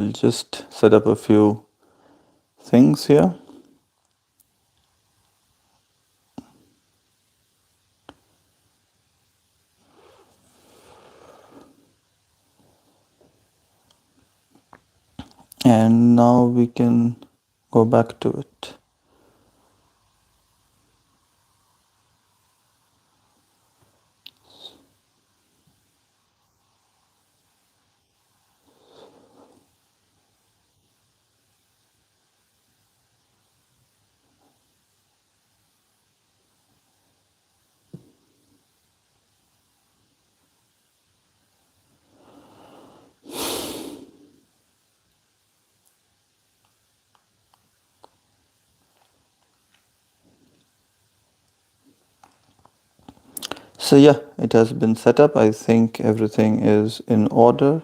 I'll just set up a few things here. And now we can go back to it. So yeah, it has been set up. I think everything is in order.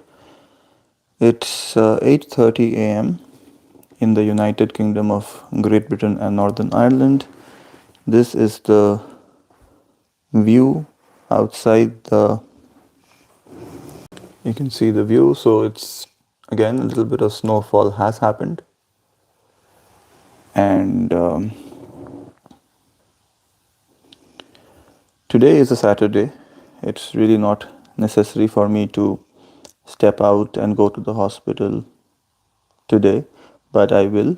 It's 8:30 a.m. in the United Kingdom of Great Britain and Northern Ireland. This is the view outside the, you can see the view. So it's again a little bit of snowfall has happened. And today is a Saturday. It's really not necessary for me to step out and go to the hospital today, but I will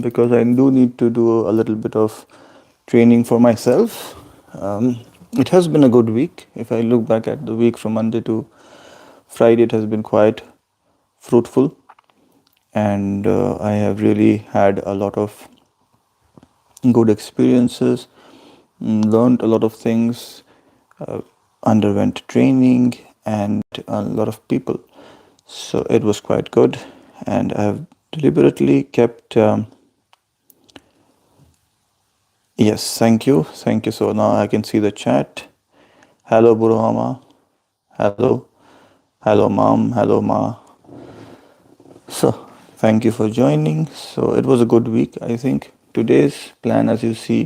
because I do need to do a little bit of training for myself. It has been a good week. If I look back at the week from Monday to Friday, it has been quite fruitful, and I have really had a lot of good experiences, learned a lot of things, underwent training, and a lot of people. So it was quite good, and I have deliberately kept. Yes, thank you, thank you. So now I can see the chat. Hello, Burhama. Hello, hello, mom. Hello, ma. So thank you for joining. So it was a good week, I think. Today's plan, as you see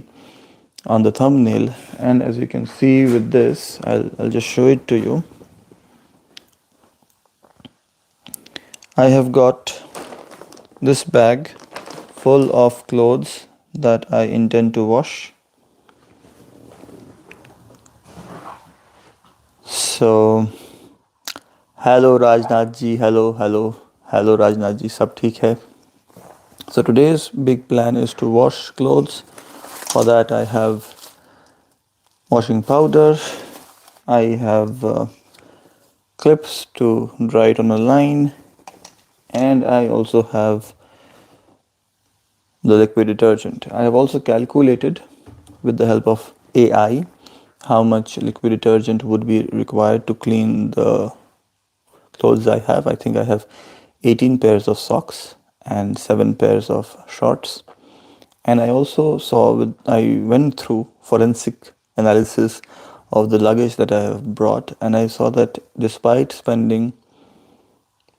on the thumbnail, and as you can see with this, I'll just show it to you. I have got this bag full of clothes that I intend to wash. So hello Rajnath ji, hello Rajnath ji, sab theek hai? So today's big plan is to wash clothes. For that I have washing powder, I have clips to dry it on a line, and I also have the liquid detergent. I have also calculated with the help of AI how much liquid detergent would be required to clean the clothes I have. I think I have 18 pairs of socks and 7 pairs of shorts. And I also I went through forensic analysis of the luggage that I have brought, and I saw that despite spending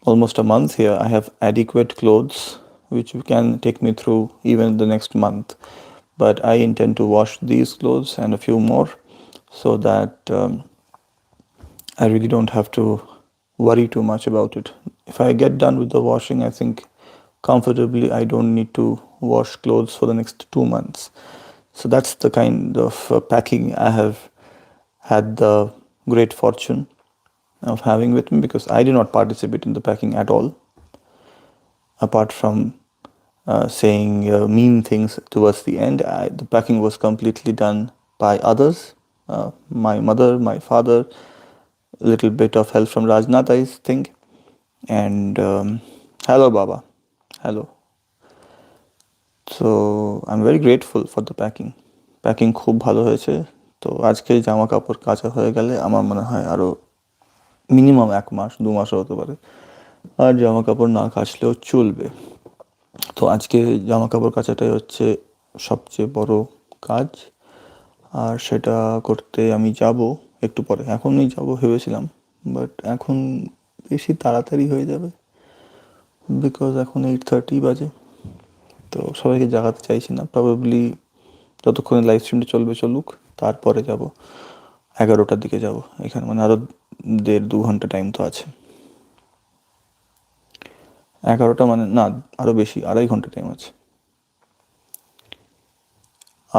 almost a month here, I have adequate clothes which can take me through even the next month. But I intend to wash these clothes and a few more so that I really don't have to worry too much about it. If I get done with the washing, I think comfortably I don't need to wash clothes for the next 2 months. So that's the kind of packing I have had the great fortune of having with me, because I did not participate in the packing at all, apart from saying mean things towards the end. The packing was completely done by others, my mother, my father, a little bit of help from Rajnath, I think. And hello, Baba. Hello. So I'm very grateful for the packing. Packing খুব ভালো হয়েছে। তো আজকে জামা কাপড় কাচা হয়ে গেলে আমার মনে হয় আরো মিনিমাম 1 মাস 2 মাসও হতে পারে আর জামা কাপড় না কাচলেও চলবে। তো আজকে জামা কাপড় কাচাটাই হচ্ছে সবচেয়ে বড় কাজ, আর সেটা করতে আমি যাব একটু পরে। এখনই যাব ভেবেছিলাম, বাট এখন বেশি তাড়াতাড়ি হয়ে যাবে, বিকজ এখন 8:30 বাজে। তো সবাইকে জাগাতে চাইছি না। প্রবাবলি যতক্ষণে লাইভ স্ট্রিমটা চলবে চলুক, তারপরে যাব। 11টার দিকে যাব। এখানে মানে আরও 1.5-2 ঘন্টা টাইম তো আছে। 11টা মানে না, আরও বেশি, 2.5 घंटे टाइम আছে।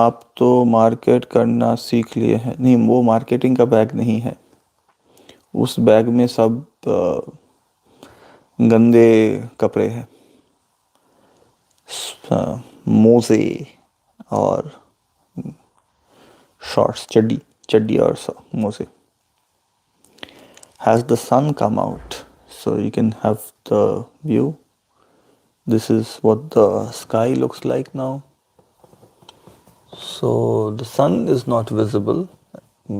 आप तो मार्केट करना सीख लिए हैं। नहीं, वो मार्केटिंग का बैग नहीं है। उस बैग में सब गंदे कपड़े हैं, मोजे और शॉर्ट्स, चड्डी चड्डी और मोजे। Has the sun come out? So you can have the view. This is what the sky looks like now. So the sun is not visible,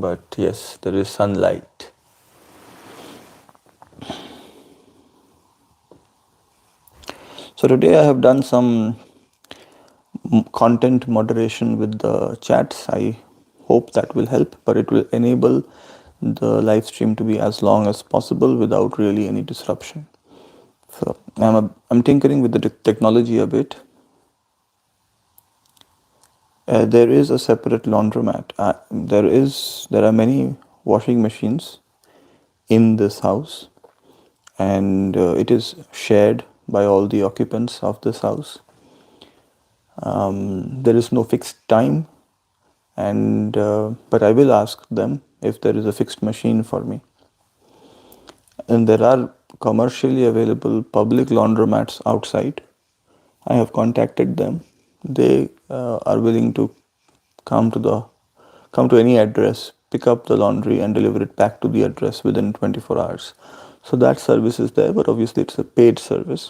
but yes, there is sunlight. So today I have done some content moderation with the chats. I hope that will help, but it will enable the live stream to be as long as possible without really any disruption. So I'm tinkering with the technology a bit. There is a separate laundromat. There are many washing machines in this house, and it is shared by all the occupants of this house. There is no fixed time, and but I will ask them if there is a fixed machine for me. And there are commercially available public laundromats outside. I have contacted them. They are willing to come to any address, pick up the laundry and deliver it back to the address within 24 hours. So that service is there, but obviously it's a paid service.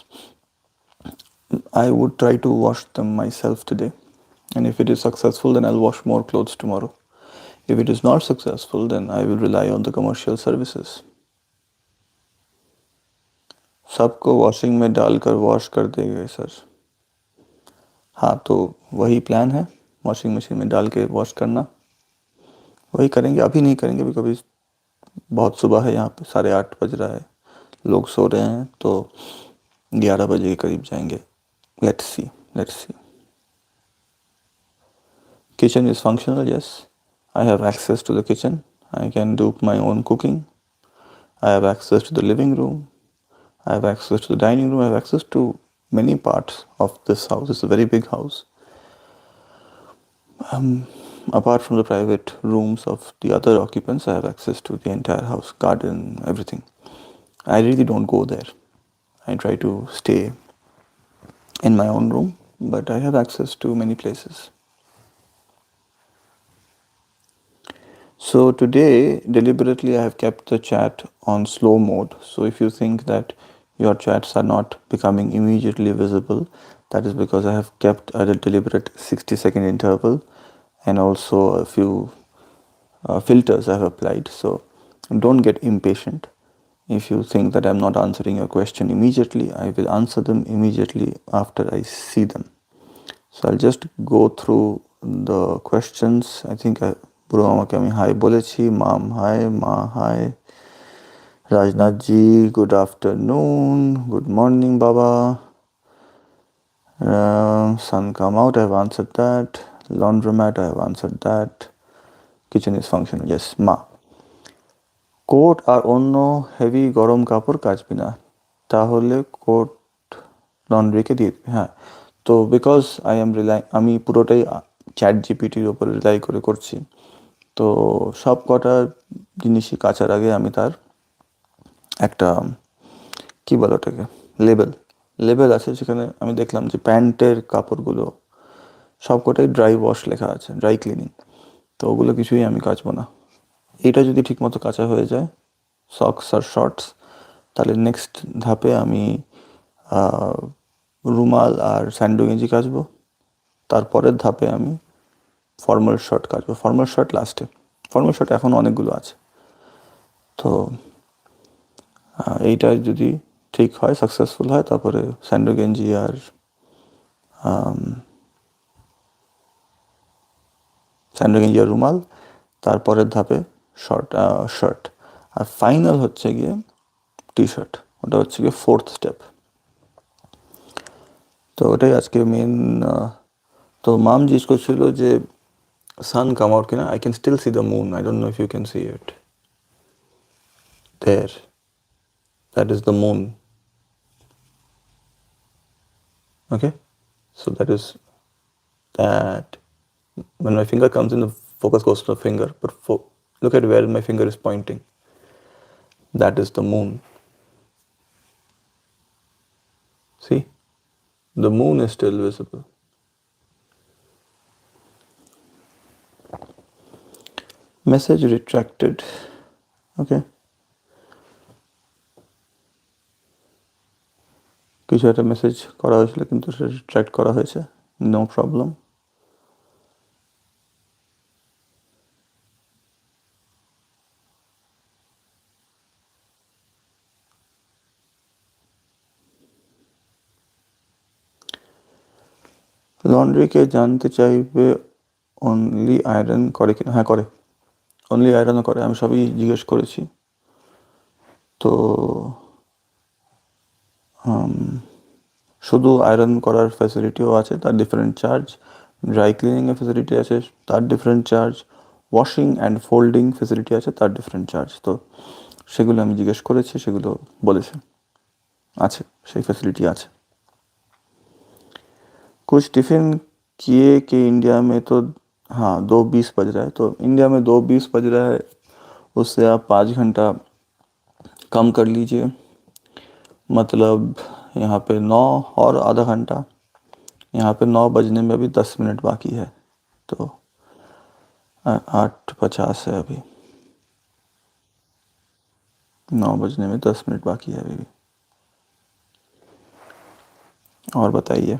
I would try to wash them myself today, and if it is successful, then I'll wash more clothes tomorrow. If it is not successful, then I will rely on the commercial services. सबको washing में डालकर wash कर देंगे sir. हाँ, तो वही plan है, washing machine में डाल के वॉश करना। वही करेंगे, अभी नहीं करेंगे अभी, कभी बहुत सुबह है, यहाँ पे 8:30 बज रहा है, लोग सो रहे हैं, तो 11 बजे के करीब जाएंगे। Let's see. Kitchen is functional, yes. I have access to the kitchen. I can do my own cooking. I have access to the living room. I have access to the dining room. I have access to many parts of this house. It's a very big house. Apart from the private rooms of the other occupants, I have access to the entire house, garden, everything. I really don't go there. I try to stay in my own room, but I have access to many places. So today, deliberately, I have kept the chat on slow mode. So if you think that your chats are not becoming immediately visible, that is because I have kept at a deliberate 60-second interval, and also a few filters I have applied. So don't get impatient. If you think that I'm not answering your question immediately, I will answer them immediately after I see them. So I'll just go through the questions. I think পুরো আমাকে আমি high বলেছি। মাম high, মা high, Rajnath জি good afternoon, good morning বাবা। Sun come out, I have answered that. Laundromat, I have answered that. Kitchen is functional, yes. মা coat আর অন্য heavy গরম কাপড় কাচবি না, তাহলে কোট লন্ড্রিকে দিয়ে দিবি। হ্যাঁ, তো বিকজ আমি পুরোটাই চ্যাট জিপিটির ওপরে রিলাই করে করছি, তো সব কটা জিনিসই কাচার আগে আমি তার একটা কি বলে ওটাকে লেবেল আছে, সেখানে আমি দেখলাম যে প্যান্টের কাপড়গুলো সব কটাই ড্রাই ওয়াশ লেখা আছে, ড্রাই ক্লিনিং, তো ওগুলো কিছুই আমি কাচবো না। এটা যদি ঠিকমতো কাচা হয়ে যায়, সক্স আর শর্টস, তাহলে নেক্সট ধাপে আমি রুমাল আর স্যান্ডো গেঞ্জি কাচবো। তারপরের ধাপে আমি ফর্মাল শার্ট কাচবো। ফর্মাল শার্ট লাস্টে। ফর্মাল শার্ট এখন অনেকগুলো আছে, তো এইটা যদি ঠিক হয়, সাকসেসফুল হয়, তারপরে স্যান্ডো গেঞ্জি আর রুমাল, তারপরের ধাপে শার্ট, আর ফাইনাল হচ্ছে গিয়ে টি শার্ট। ওটা হচ্ছে গিয়ে 4th স্টেপ। তো ওটাই আজকে মেন। তো মাম জিজ্ঞেস করছিল যে sun come out কিনা। I can still see the moon. I don't know if you can see it. There. That is the moon. Okay, so that is that. When my finger comes in, the focus goes to the finger, but look at where my finger is pointing. That is the moon. See, the moon is still visible. Message retracted. Okay, কিছু একটা message করা হয়েছিল কিন্তু সেটা retract করা হয়েছে, no problem. লন্ড্রিকে জানতে চাইবে অনলি আয়রন করে কিনা। হ্যাঁ করে, অনলি আয়রনও করে, আমি সবই জিজ্ঞেস করেছি। তো শুধু আয়রন করার ফ্যাসিলিটিও আছে, তার ডিফারেন্ট চার্জ। ড্রাই ক্লিনিংয়ের ফ্যাসিলিটি আছে, তার different charge. Washing and folding facility আছে, তার ডিফারেন্ট চার্জ। তো সেগুলো আমি জিজ্ঞেস করেছি, সেগুলো বলেছে আছে, সেই ফ্যাসিলিটি আছে। कुछ टिफ़िन किए कि इंडिया में तो हाँ 2:20 बज रहा है, तो इंडिया में 2:20 बज रहा है, उससे आप 5 घंटा कम कर लीजिए, मतलब यहाँ पे 9 और आधा घंटा। यहाँ पे 9 बजने में अभी 10 मिनट बाकी है, तो 8:50 है अभी, 9 बजने में 10 मिनट बाकी है अभी। और बताइए,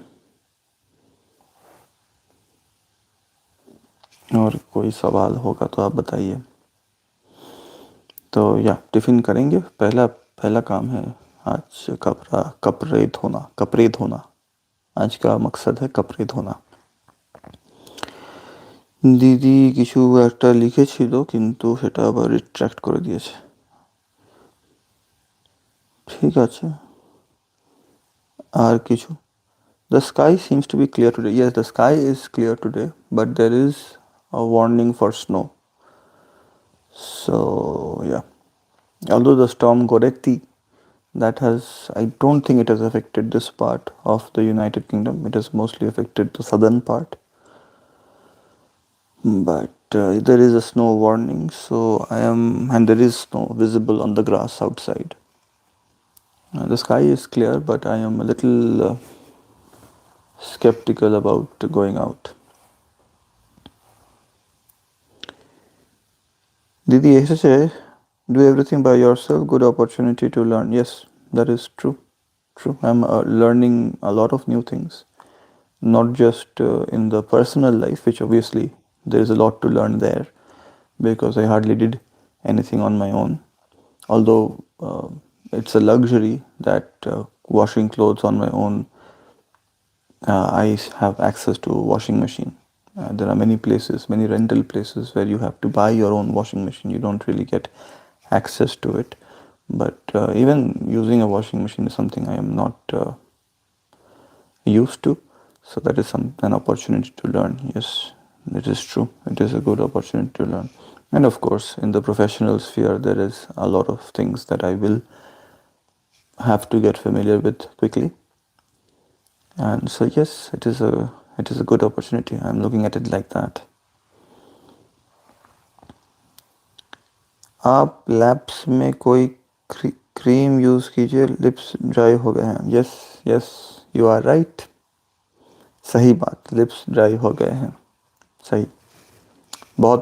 और कोई सवाल होगा तो आप बताइए। तो या टिफ़िन करेंगे, पहला पहला काम है आज कपड़े धोना, कपड़े धोना। आज का मकसद है कपड़े धोना। দিদি কিছু একটা লিখেছিল কিন্তু সেটা আবার রিট্র্যাক্ট করে দিয়েছে। ঠিক আছে, আর কিছু। The sky seems to be clear today. Yes, the sky is clear today, but there is a warning for snow. So, yeah. Although the storm Goretti, that has, I don't think it has affected this part of the United Kingdom. It has mostly affected the southern part. But there is a snow warning, so and there is snow visible on the grass outside. The sky is clear, but I am a little skeptical about going out. Didi এসেছে, do everything by yourself, good opportunity to learn. Yes, that is true. True. I'm learning a lot of new things, not just in the personal life, which obviously there is a lot to learn there because I hardly did anything on my own. Although it's a luxury that washing clothes on my own, I have access to a washing machine. There are many places, many rental places where you have to buy your own washing machine. You don't really get access to it. But even using a washing machine is something I am not used to. So that is an opportunity to learn. Yes, it is true. It is a good opportunity to learn. And of course, in the professional sphere, there is a lot of things that I will have to get familiar with quickly. And so yes, it is a good opportunity. I'm looking at it like that. आप lips में कोई cream use कीजिए, lips dry हो गए हैं। Yes yes, you are right, सही बात, lips dry हो गए हैं, सही। बहुत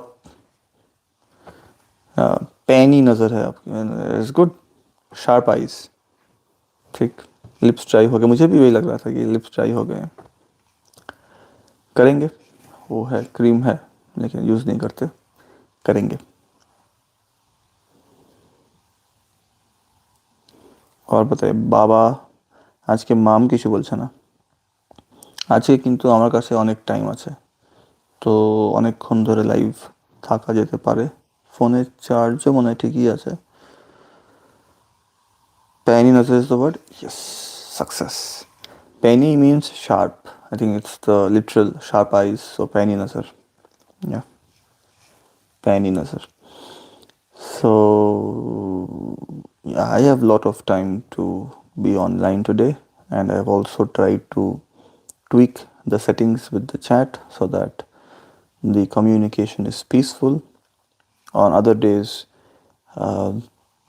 पैनी नज़र है आपकी, इट्स गुड, शार्प आइज। ठीक, लिप्स ड्राई हो गए, मुझे भी वही लग रहा था कि लिप्स ड्राई हो गए हैं। करेंगे, वो है, क्रीम है लेकिन यूज़ नहीं करते, करेंगे। और बताइए বাবা আজকে মাম কিছু বলছে না। আজকে কিন্তু আমার কাছে অনেক টাইম আছে, তো অনেকক্ষণ ধরে লাইভ থাকা যেতে পারে। ফোনের চার্জও মনে হয় ঠিকই আছে। Penny nazar is the word? Yes, success. Penny means sharp. I think it's the literal sharp eyes, so penny nazar. Yeah, penny nazar. So yeah, I have a lot of time to be online today, and I've also tried to tweak the settings with the chat so that the communication is peaceful. On other days, uh,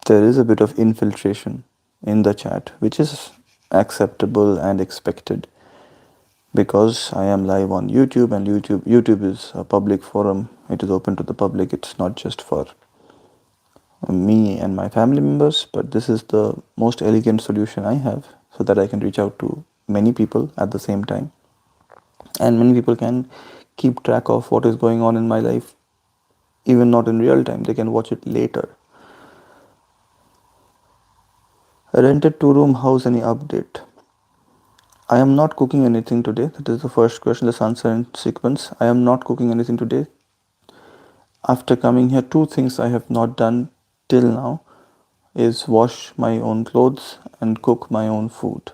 there is a bit of infiltration in the chat, which is acceptable and expected because I am live on YouTube, and YouTube is a public forum. It is open to the public. It's not just for me and my family members, but this is the most elegant solution I have so that I can reach out to many people at the same time, and many people can keep track of what is going on in my life, even not in real time. They can watch it later. A rented two-room house, any update? I am not cooking anything today. That is the first question. Let's answer in sequence. I am not cooking anything today. After coming here, two things I have not done till now is wash my own clothes and cook my own food.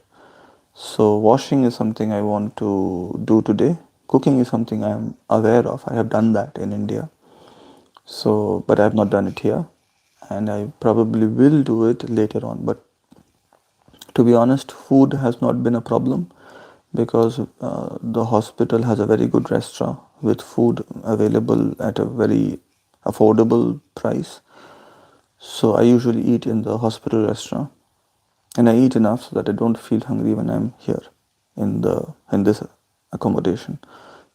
So washing is something I want to do today. Cooking is something I am aware of. I have done that in India. So, but I have not done it here, and I probably will do it later on. But to be honest, food has not been a problem because the hospital has a very good restaurant with food available at a very affordable price. So I usually eat in the hospital restaurant, and I eat enough so that I don't feel hungry when I'm here in this accommodation.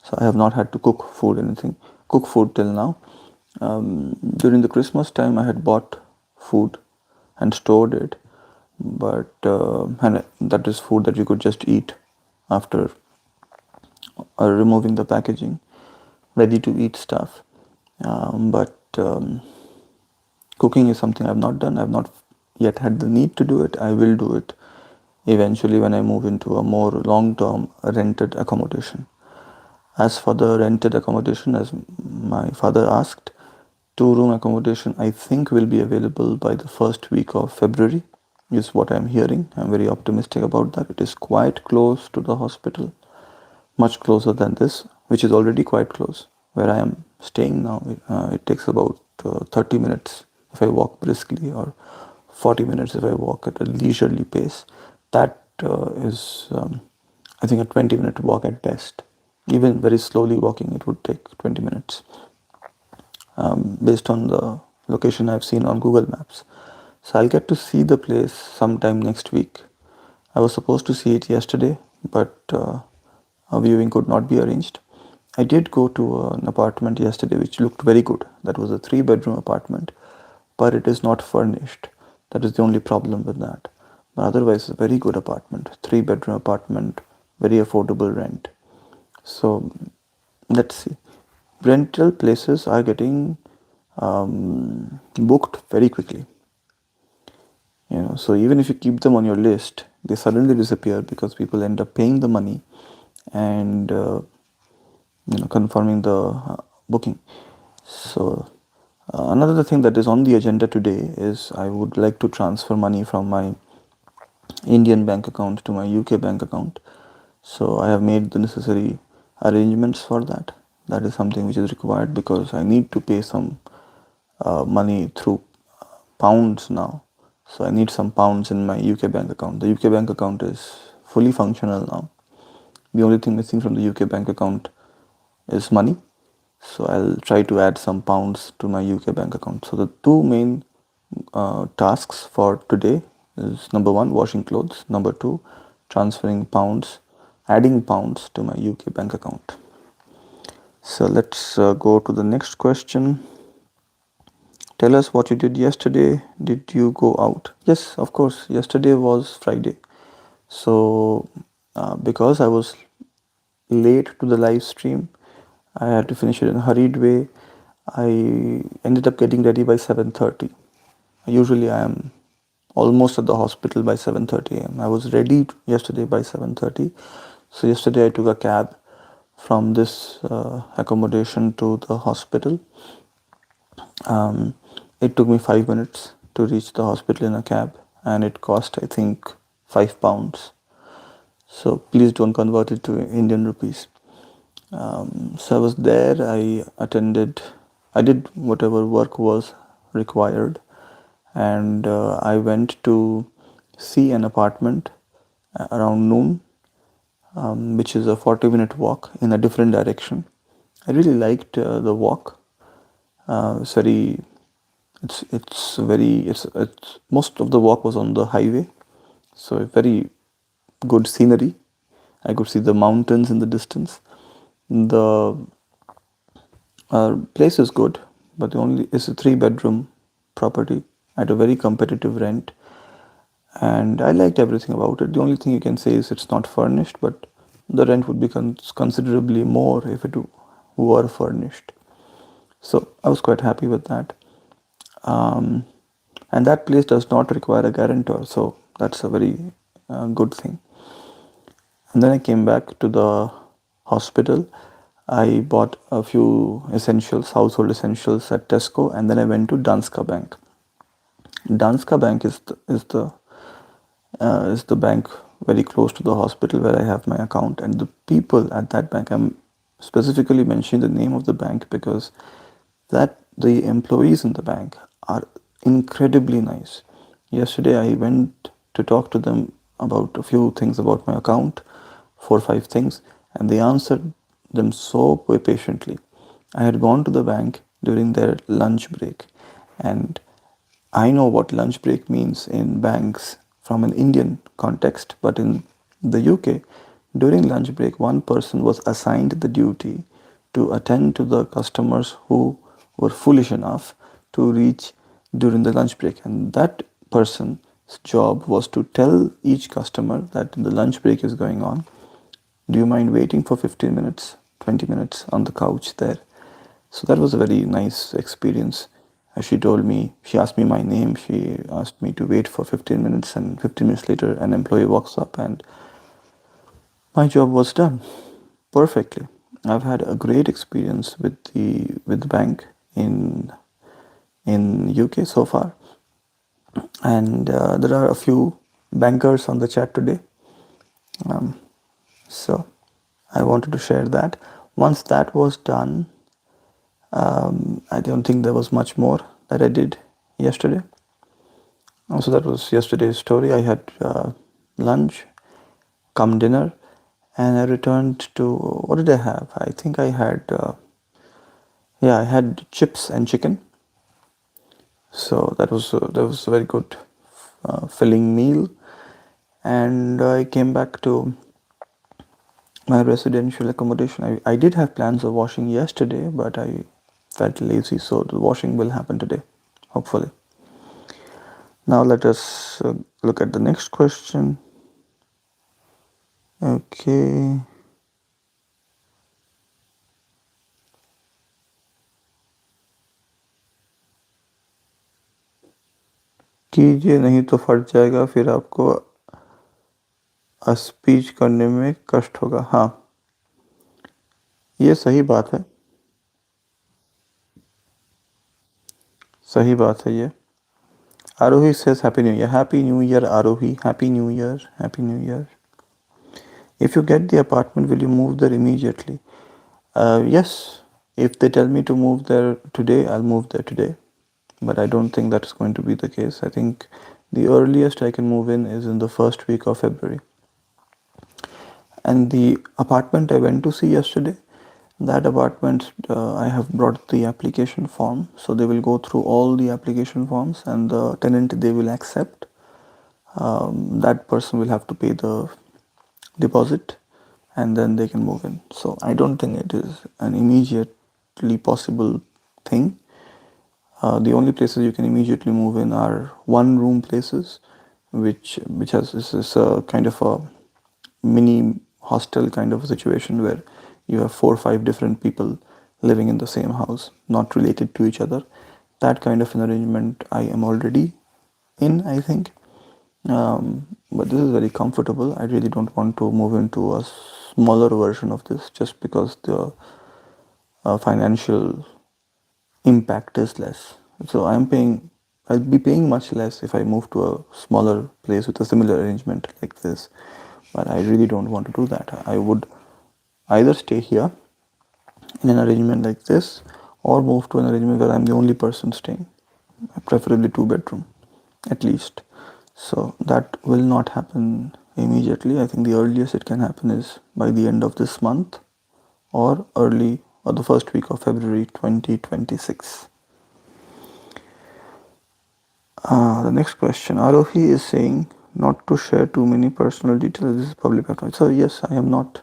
So I have not had to cook food till now. During the Christmas time, I had bought food and stored it, but and that is food that you could just eat after removing the packaging, ready to eat stuff. But cooking is something I've not done. I've not yet had the need to do it. I will do it eventually when I move into a more long-term rented accommodation. As for the rented accommodation, as my father asked, two-room accommodation I think will be available by the first week of February, is what I'm hearing. I'm very optimistic about that. It is quite close to the hospital, much closer than this, which is already quite close. Where I am staying now, it takes about 30 minutes if I walk briskly, or 40 minutes if I walk at a leisurely pace. That is, I think, a 20-minute walk at best. Even very slowly walking, it would take 20 minutes, based on the location I've seen on Google Maps. So I'll get to see the place sometime next week. I was supposed to see it yesterday, but a viewing could not be arranged. I did go to an apartment yesterday which looked very good. That was a 3-bedroom apartment, but it is not furnished. That is the only problem with that. But otherwise, it's a very good apartment, 3-bedroom apartment, very affordable rent. So let's see. Rental places are getting booked very quickly. So even if you keep them on your list, they suddenly disappear because people end up paying the money and confirming the booking. So another thing that is on the agenda today is I would like to transfer money from my Indian bank account to my UK bank account. So I have made the necessary arrangements for that. That is something which is required because I need to pay some money through pounds now. So I need some pounds in my UK bank account. The UK bank account is fully functional now. The only thing missing from the UK bank account is money. So I'll try to add some pounds to my UK bank account. So the two main tasks for today is, number one, washing clothes. Number two, transferring pounds, adding pounds to my UK bank account. So let's go to the next question. Tell us what you did yesterday. Did you go out? Yes, of course. Yesterday was Friday. So because I was late to the live stream, I had to finish it in a hurried way. I ended up getting ready by 7:30. Usually I am almost at the hospital by 7:30 a.m. I was ready yesterday by 7:30. So yesterday I took a cab from this accommodation to the hospital. It took me 5 minutes to reach the hospital in a cab, and it cost, I think, £5. So please don't convert it to Indian rupees. So I was there. I did whatever work was required, and I went to see an apartment around noon. which is a 40-minute walk in a different direction. I really liked the walk. It's very, it's most of the walk was on the highway, so very good scenery. I could see the mountains in the distance. The place is good, but the only it's a 3 bedroom property at a very competitive rent, and I liked everything about it. The only thing you can say is it's not furnished, but the rent would be considerably more if it were furnished. So I was quite happy with that. Um, and that place does not require a guarantor, so that's a very good thing. And then I came back to the hospital. I bought a few essentials, household essentials at Tesco, and then I went to Danska Bank. Danska Bank is the bank very close to the hospital where I have my account, and the people at that bank. I'm specifically mentioning the name of the bank because that the employees in the bank are incredibly nice. Yesterday I went to talk to them about a few things about my account, 4 or 5 things, and they answered them so patiently. I had gone to the bank during their lunch break, and I know what lunch break means in banks from an Indian context, but in the UK, during lunch break, one person was assigned the duty to attend to the customers who were foolish enough to reach during the lunch break. And that person's job was to tell each customer that the lunch break is going on. Do you mind waiting for 15 minutes, 20 minutes on the couch there? So that was a very nice experience. She told me, she asked me my name, she asked me to wait for 15 minutes, and 15 minutes later, an employee walks up, and my job was done perfectly. I've had a great experience with the bank in UK so far, and there are a few bankers on the chat today. So I wanted to share that. Once that was done, I don't think there was much more that I did yesterday. So that was yesterday's story. I had lunch, come dinner, and I returned to what did I have? I think I had I had chips and chicken. So that was a very good filling meal. And I came back to my residential accommodation. I did have plans of washing yesterday, but I felt lazy, so the washing will happen today, hopefully. Now let us look at the next question. Okay. कीजिए नहीं तो फट जाएगा, फिर आपको speech करने में कष्ट होगा. हाँ, ये सही बात है. सही बात है ये. Arohi says Happy New Year. Happy New Year, Arohi. Happy New Year. Happy New Year. If you get the apartment, will you move there immediately? Yes. If they tell me to move there today, I'll move there today. But I don't think that's going to be the case. I think the earliest I can move in is in the first week of February. And the apartment I went to see yesterday, that apartment, I have brought the application form. So they will go through all the application forms, and the tenant they will accept. That person will have to pay the deposit, and then they can move in. So I don't think it is an immediately possible thing. The only places you can immediately move in are one room places, which has is a kind of a mini hostel kind of a situation where you have 4 or 5 different people living in the same house, not related to each other. That kind of an arrangement I am already in, I think. But this is very comfortable. I really don't want to move into a smaller version of this just because the financial impact is less. So I'll be paying much less if I move to a smaller place with a similar arrangement like this. But I really don't want to do that. I would either stay here in an arrangement like this or move to an arrangement where I'm the only person staying, preferably 2 bedroom at least. So that will not happen immediately. I think the earliest it can happen is by the end of this month or the first week of February 2026. The next question. Arohi is saying not to share too many personal details. This is public account. So yes, I am not.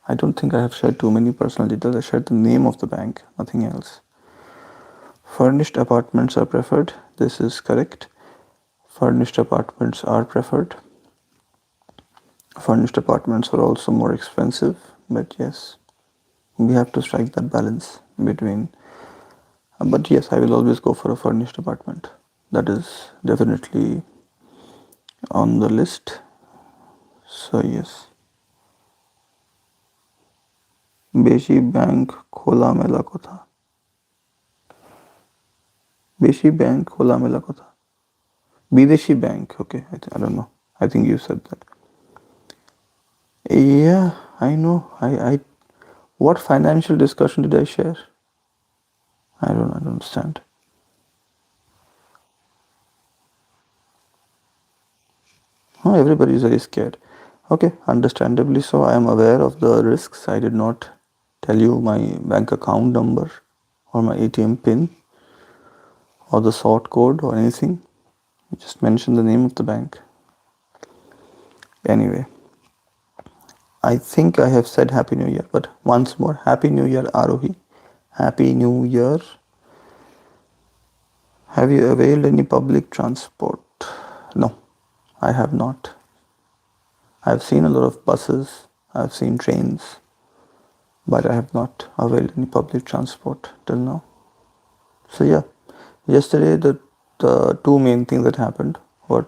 I don't think I have shared too many personal details. I shared the name of the bank, nothing else. Furnished apartments are preferred. This is correct. Furnished apartments are preferred. Furnished apartments are also more expensive, but yes, we have to strike that balance between. But yes, I will always go for a furnished apartment. That is definitely on the list. So yes. বেশি bank খোলামেলা কথা বেশি bank খোলামেলা কথা বিদেশি bank okay I don't know I think you said that yeah I know I what financial discussion did I share I don't understand oh, everybody is very scared okay understandably so I am aware of the risks I did not tell you my bank account number or my ATM pin or the sort code or anything just mention the name of the bank anyway I think I have said Happy New Year, but once more, Happy New Year, Arohi. Happy New Year. Have you availed any public transport? No, I have not. I've seen a lot of buses, I've seen trains, but I have not availed any public transport till now. So yeah, yesterday the two main things that happened were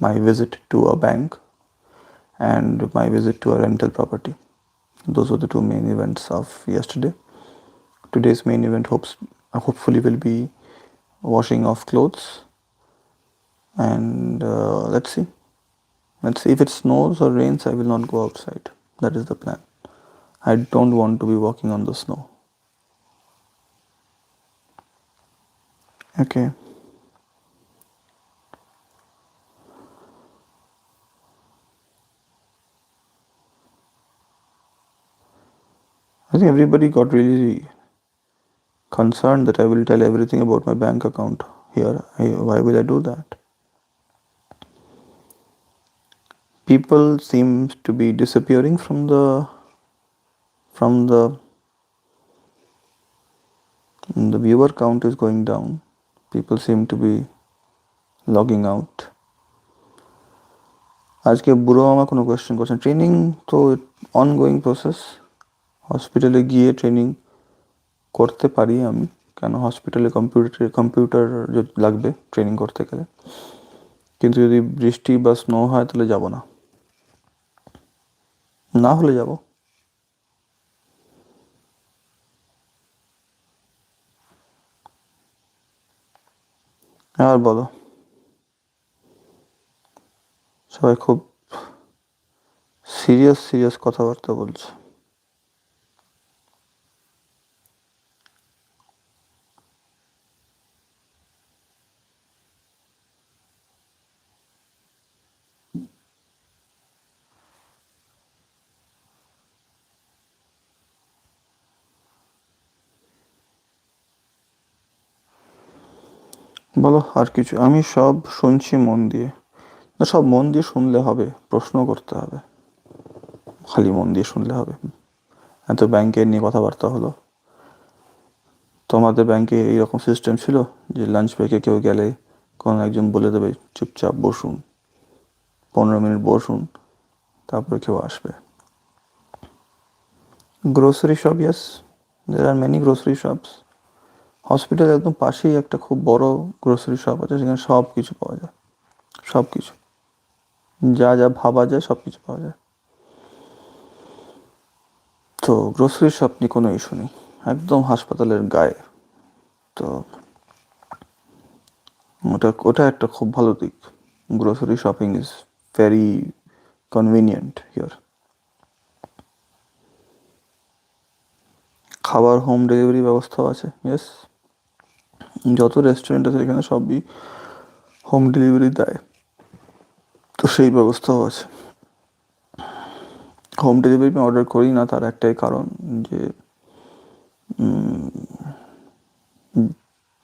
my visit to a bank and my visit to a rental property. Those were the two main events of yesterday. Today's main event hopefully will be washing of clothes and let's see if it snows or rains I will not go outside. That is the plan. I don't want to be walking on the snow. Okay. I think everybody got really concerned that I will tell everything about my bank account here. Why will I do that? People seem to be disappearing from the viewer count is going down. People seem to be logging out. আজকে বুড়ো মামা কোনো question করছেন training তো ongoing process হসপিটালে গিয়ে training করতে পারি আমি কেন হসপিটালে কম্পিউটার লাগবে ট্রেনিং করতে গেলে কিন্তু যদি বৃষ্টি বা স্নো হয় তাহলে যাব না না হলে যাব আর বলো সবাই খুব সিরিয়াস কথাবার্তা বলছে বলো আর কিছু আমি সব শুনছি মন দিয়ে না সব মন দিয়ে শুনলে হবে প্রশ্ন করতে হবে খালি মন দিয়ে শুনলে হবে এত ব্যাংকের নিয়ে কথাবার্তা হলো তোমাদের ব্যাংকে এইরকম সিস্টেম ছিল যে লাঞ্চ ব্রেকে কেউ গেলে কোনো একজন বলে দেবে চুপচাপ বসুন 15 মিনিট বসুন তারপরে কেউ আসবে grocery shop yes there are many grocery shops hospital একদম পাশেই একটা খুব বড় গ্রোসারি শপ আছে সেখানে সব কিছু পাওয়া যায় সব কিছু যা যা ভাবা যায় সব কিছু পাওয়া যায় তো গ্রোসারি শপ নিয়ে কোনো ইস্যু নেই একদম হাসপাতালের গায়ে তো ওটা একটা খুব ভালো দিক grocery shopping is very convenient here খাবার হোম ডেলিভারি ব্যবস্থাও আছে ইয়েস যত রেস্টুরেন্ট আছে এখানে সবই হোম ডেলিভারি দেয় তো সেই ব্যবস্থাও আছে হোম ডেলিভারি আমি অর্ডার করি না, তার একটাই কারণ যে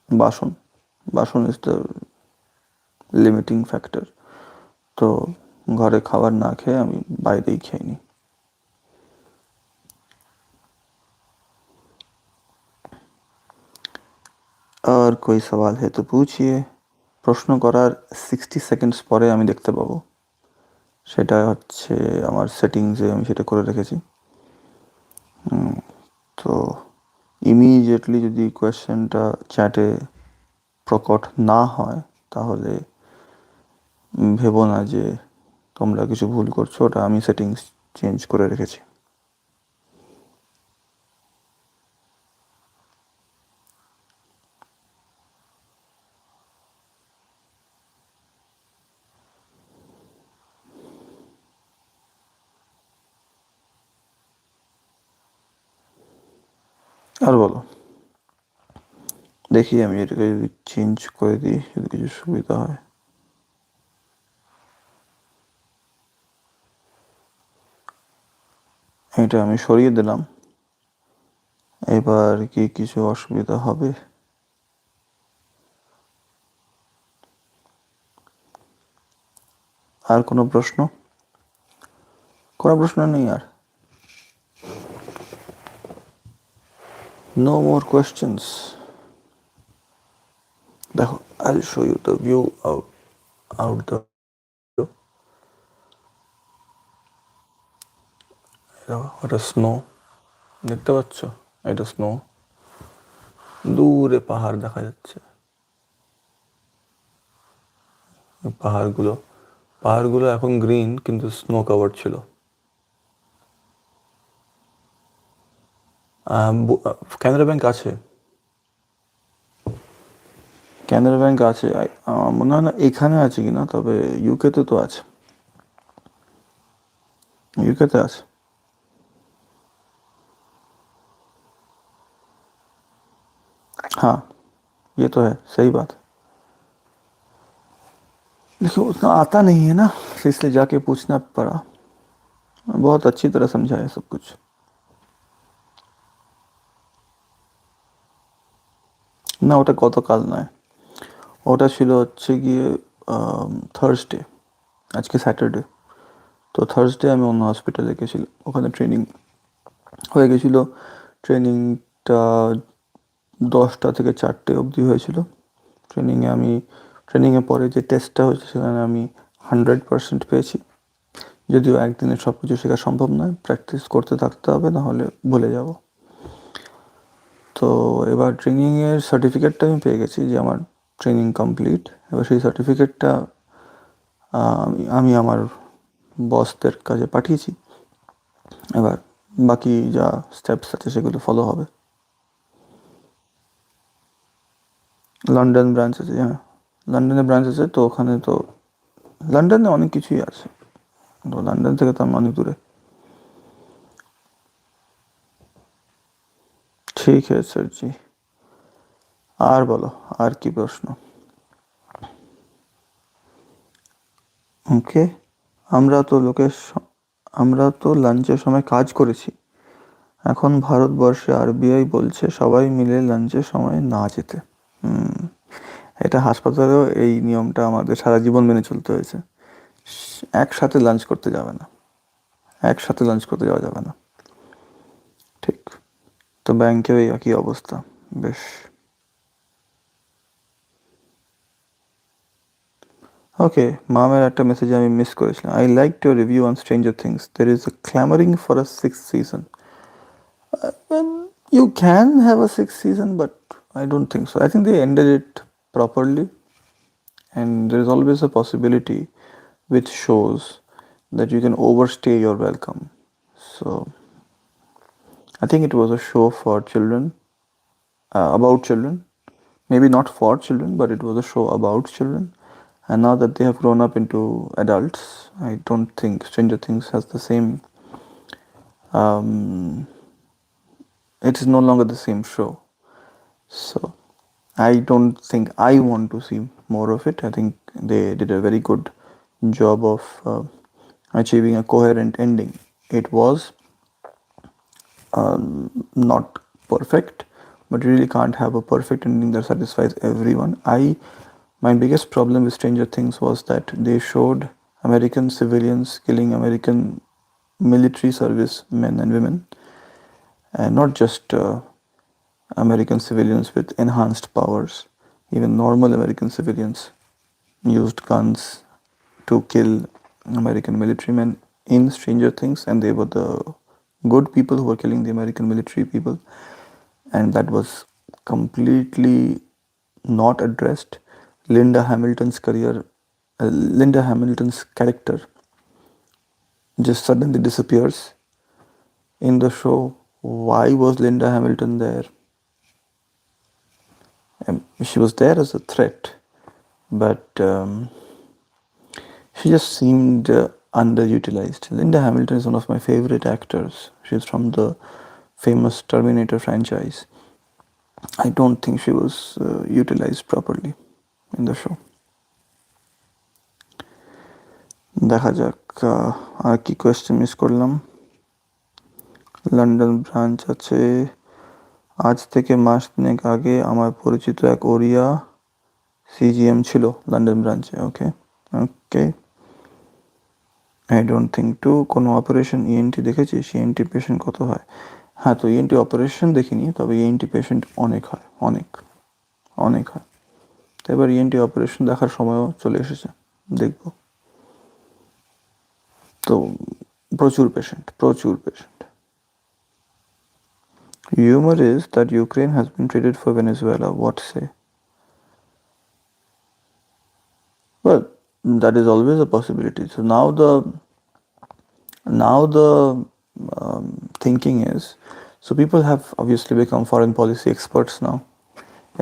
বাসন বাসন ইজ দ্য লিমিটিং ফ্যাক্টর। তো ঘরে খাবার না খেয়ে আমি বাইরেই খেয়ে নিই। আর कोई सवाल है तो पूछिए। প্রশ্ন করার 60 সেকেন্ডস পরে আমি দেখতে পাবো। সেটা হচ্ছে আমার সেটিংসে আমি সেটা করে রেখেছি। তো ইমিডিয়েটলি যদি কোয়েশ্চেনটা চ্যাটে প্রকট না হয় তাহলে ভেবো না যে তোমরা কিছু ভুল করছো, ওটা আমি সেটিংস চেঞ্জ করে রেখেছি। আর বলো, দেখি আমি এটাকে যদি চেঞ্জ করে দিই যদি কিছু সুবিধা হয়। এটা আমি সরিয়ে দিলাম, এবার কি কিছু অসুবিধা হবে? আর কোনো প্রশ্ন? কোনো প্রশ্ন নেই আর? No more questions? দেখো, I'll show you the view out the ওটা স্নো, দেখতে পাচ্ছ? এটা স্নো, দূরে পাহাড় দেখা যাচ্ছে। পাহাড়গুলো এখন গ্রিন কিন্তু স্নো কভার ছিল। ক্যানারা ব্যাংক আছে, ক্যানারা ব্যাংক আছে। আমার মনে হয় না এখানে আছে কিনা, তবে ইউকেতে তো আছে, ইউকেতে আছে। हाँ, ये तो है, सही बात है। देखो उतना आता नहीं है ना, इसलिए जाके पूछना पड़ा। बहुत अच्छी तरह समझा है सब कुछ। না, ওটা গতকাল নয়, ওটা ছিল হচ্ছে গিয়ে থার্সডে, আজকে স্যাটারডে। তো থার্সডে আমি অন্য হসপিটালে গেছিলাম, ওখানে ট্রেনিং হয়ে গেছিলো। ট্রেনিংটা 10টা থেকে 4টে অবধি হয়েছিল। ট্রেনিংয়ে পরে যে টেস্টটা হয়েছে সেখানে আমি 100% পেয়েছি। যদিও একদিনে সব কিছু শেখা সম্ভব নয়, প্র্যাকটিস করতে থাকতে হবে, নাহলে ভুলে যাব। তো এবার ট্রেনিংয়ের সার্টিফিকেটটা আমি পেয়ে গেছি যে আমার ট্রেনিং কমপ্লিট। এবার সেই সার্টিফিকেটটা আমি আমার বসদের কাছে পাঠিয়েছি। এবার বাকি যা স্টেপস আছে সেগুলো ফলো হবে। লন্ডন ব্রাঞ্চ আছে, হ্যাঁ লন্ডনে ব্রাঞ্চ আছে। তো ওখানে তো লন্ডনে অনেক কিছুই আছে, তো লন্ডন থেকে তো আমি অনেক দূরে। ঠিক আছে স্যারজি। আর বলো, আর কি প্রশ্ন? ওকে, আমরা তো আমরা তো লাঞ্চের সময় কাজ করেছি। এখন ভারতবর্ষে আরবিআই বলছে সবাই মিলে লাঞ্চের সময় না যেতে। এটা হাসপাতালেও এই নিয়মটা আমাদের সারা জীবন মেনে চলতে হয়েছে। একসাথে লাঞ্চ করতে যাবে না, একসাথে লাঞ্চ করতে যাওয়া যাবে না। ঠিক। তো ব্যাংকেও এই একই অবস্থা। বেশ। ওকে, মামের একটা মেসেজ আমি মিস করেছিলাম। I like your review on Stranger Things, there is a clamouring for a 6th season. You can have a 6th season, but I don't think so. I think they ended it properly, and there is always a possibility with shows that you can overstay your welcome. So I think it was a show for children, about children. Maybe not for children, but it was a show about children. And now that they have grown up into adults, I don't think Stranger Things has the same. It is no longer the same show. So I don't think I want to see more of it. I think they did a very good job of achieving a coherent ending. it was not perfect, but you really can't have a perfect ending that satisfies everyone. My biggest problem with Stranger Things was that they showed American civilians killing American military service men and women, and not just American civilians with enhanced powers. Even normal American civilians used guns to kill American military men in Stranger Things, and they were the good people who were killing the American military people, and that was completely not addressed. Linda Hamilton's career, Linda Hamilton's character just suddenly disappears in the show. Why was Linda Hamilton there? She was there as a threat, but she just seemed underutilized. Linda Hamilton is one of my favorite actors. She's from the famous Terminator franchise. I don't think she was utilized properly in the show. দেখা যাক আর কি question miss করলাম। London branch আছে। আজ থেকে মাস তিনেক আগে আমার পরিচিত এক ওড়িয়া সিজিএম ছিল লন্ডন ব্রাঞ্চে। ওকে ওকে, আই ডোন্ট থিঙ্ক টু। কোনো অপারেশন ইএনটি দেখেছিস? ইএনটি পেশেন্ট কত হয়? হ্যাঁ, তো ইএনটি অপারেশন দেখিনি, তবে ইএনটি পেশেন্ট অনেক হয়, অনেক অনেক হয়। তো এবার ইএনটি অপারেশন দেখার সময়ও চলে এসেছে, দেখব। তো প্রচুর পেশেন্ট, প্রচুর patient. Humor is that Ukraine has been traded for Venezuela. What say? Well, that is always a possibility. So now the thinking is, so people have obviously become foreign policy experts now.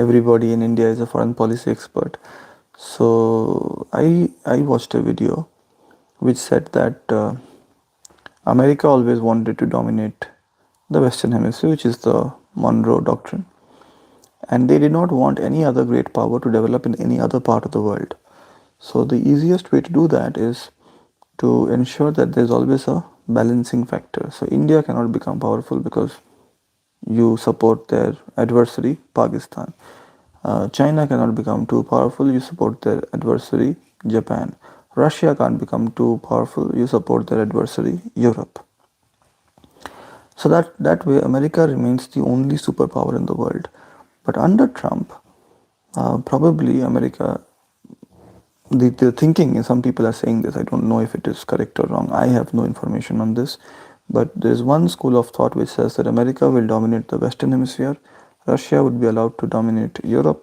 Everybody in India is a foreign policy expert. So I watched a video which said that America always wanted to dominate the Western Hemisphere, which is the Monroe Doctrine, and they did not want any other great power to develop in any other part of the world. So the easiest way to do that is to ensure that there's always a balancing factor. So India cannot become powerful because you support their adversary, Pakistan. China cannot become too powerful, you support their adversary, Japan. Russia can't become too powerful, you support their adversary, Europe. So that way America remains the only superpower in the world. But under Trump, probably America, the thinking is, some people are saying this, I don't know if it is correct or wrong, I have no information on this, but there is one school of thought which says that America will dominate the Western Hemisphere, Russia would be allowed to dominate Europe,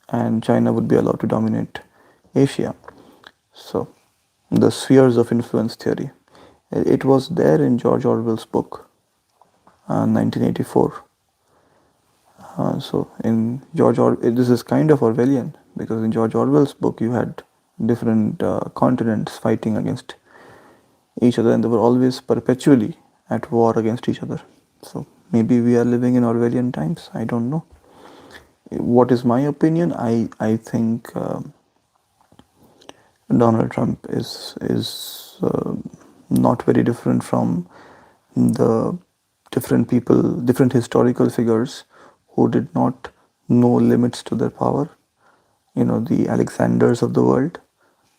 and China would be allowed to dominate Asia. So the spheres of influence theory, it was there in George Orwell's book, 1984. So in this is kind of Orwellian, because in George Orwell's book you had different continents fighting against each other, and they were always perpetually at war against each other. So maybe we are living in Orwellian times, I don't know. What is my opinion? I think Donald Trump is not very different from the different historical figures who did not know limits to their power. The Alexanders of the world.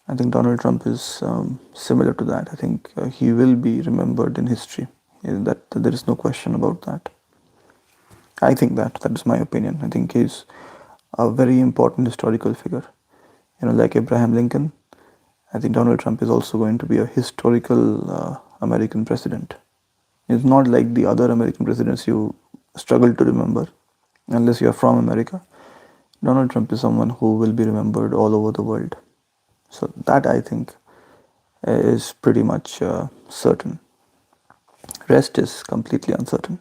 I think Donald Trump is similar to that. I think he will be remembered in history. That there is no question about that. I think that is my opinion. I think he's a very important historical figure. Like Abraham Lincoln, I think Donald Trump is also going to be a historical American president. It's not like the other American presidents you struggle to remember unless you are from America. Donald Trump is someone who will be remembered all over the world. So that, I think, is pretty much certain. Rest is completely uncertain.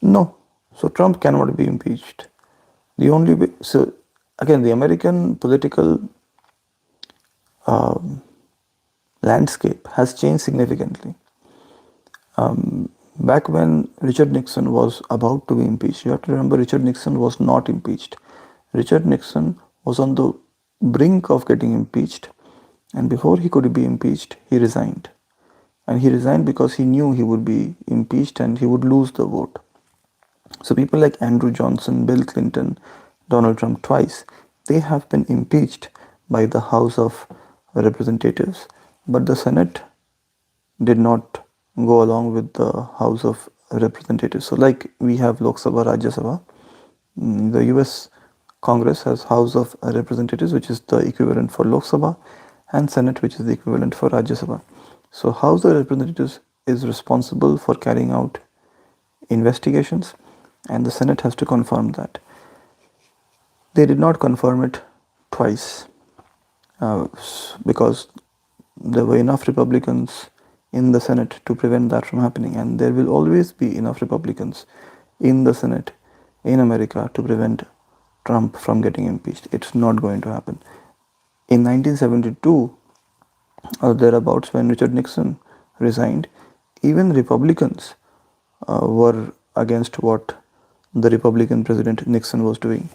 No. So Trump cannot be impeached. The only way, so again, the American political landscape has changed significantly. Back when Richard Nixon was about to be impeached, you have to remember Richard Nixon was not impeached. Richard Nixon was on the brink of getting impeached, and before he could be impeached, he resigned. And he resigned because he knew he would be impeached and he would lose the vote. So people like Andrew Johnson, Bill Clinton, Donald Trump twice, they have been impeached by the House of Representatives, but the Senate did not go along with the House of Representatives. So like we have Lok Sabha, Rajya Sabha, the US Congress has House of Representatives, which is the equivalent for Lok Sabha, and Senate, which is the equivalent for Rajya Sabha. So House of Representatives is responsible for carrying out investigations, and the Senate has to confirm that. They did not confirm it twice because there were enough Republicans in the Senate to prevent that from happening, and there will always be enough Republicans in the Senate in America to prevent Trump from getting impeached. It's not going to happen. In 1972 or thereabouts, when Richard Nixon resigned, even Republicans were against what the Republican President Nixon was doing.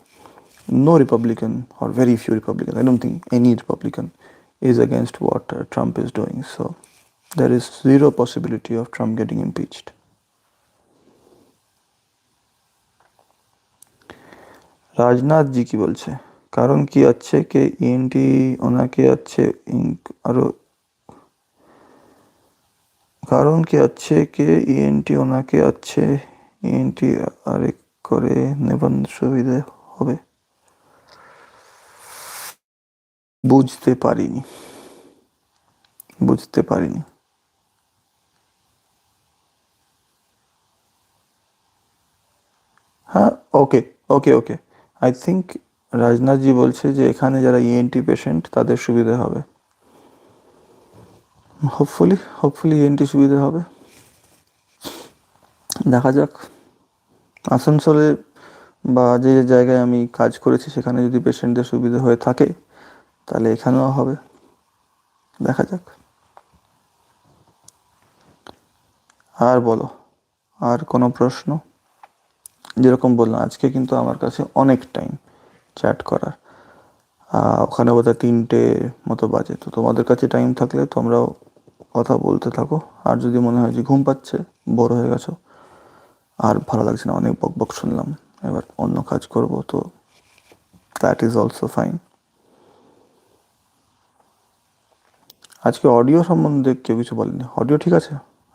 No Republican, or very few Republicans, I don't think any Republican is against what Trump is doing. So there is zero possibility of Trump getting impeached. Rajnath ji কি বলছে? কারণ কি আছে কে ENT ওনাকে আছে আরো কারণ কি আছে কে ইএনটি ওনাকে আছে ইএনটি আরেক করে নেবেন সুবিধে হবে? বুঝতে পারিনি। হ্যাঁ, ওকে ওকে আই থিঙ্ক রাজনাথজি বলছে যে এখানে যারা ইএনটি পেশেন্ট তাদের সুবিধা হবে। হোপফুলি ইএনটি সুবিধা হবে, দেখা যাক। আসানসোলে বা যে জায়গায় আমি কাজ করেছি সেখানে যদি পেশেন্টদের সুবিধা হয়ে থাকে তাহলে এখানেও হবে, দেখা যাক। আর বলো, আর কোনো প্রশ্ন? যেরকম বললাম আজকে কিন্তু আমার কাছে অনেক টাইম চ্যাট করার, ওখানে বোধহয় 3টে মতো বাজে। তো তোমাদের কাছে টাইম থাকলে তোমরাও কথা বলতে থাকো, আর যদি মনে হয় যে ঘুম পাচ্ছে, বোর হয়ে গেছো, আর ভালো লাগছে না, অনেক বক শুনলাম, এবার অন্য কাজ করব, তো দ্যাট ইজ অলসো ফাইন। আজকে অডিও সম্বন্ধে কেউ কিছু বলেনি। অডিও ঠিক আছে?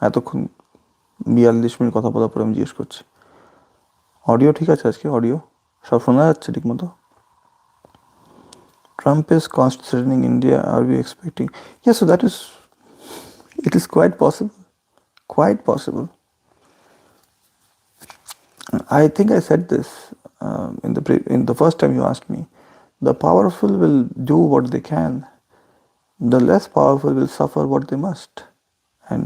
এতক্ষণ 42 মিনিট কথা বলার পরে আমি জিজ্ঞেস করছি, অডিও ঠিক আছে? আজকে অডিও সব শোনা যাচ্ছে ঠিক মতো? Trump is considering India. Are we expecting? Yes, so it is quite possible. I think I said this in the first time you asked me. The powerful will do what they can. The less powerful will suffer what they must. And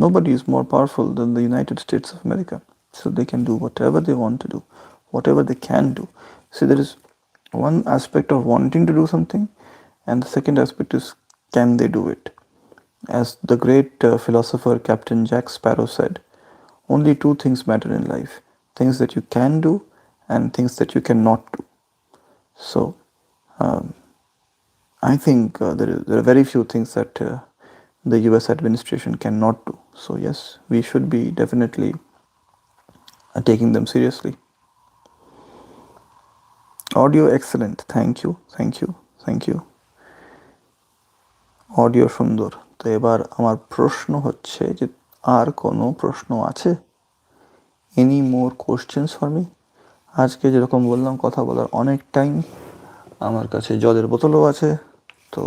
nobody is more powerful than the United States of America. So they can do whatever they want to do, whatever they can do. See, there is one aspect of wanting to do something, and the second aspect is, can they do it? As the great philosopher Captain Jack Sparrow said, only two things matter in life: things that you can do and things that you cannot do. So I think there are very few things that the US administration cannot do. So yes, we should be definitely taking them seriously. Audio excellent. Thank you. Audio সুন্দর। তো এবার আমার প্রশ্ন হচ্ছে যে আর কোনো প্রশ্ন আছে? Any more questions for me? আজকে যেরকম বললাম কথা বলার অনেক টাইম, আমার কাছে জলের বোতলও আছে, তো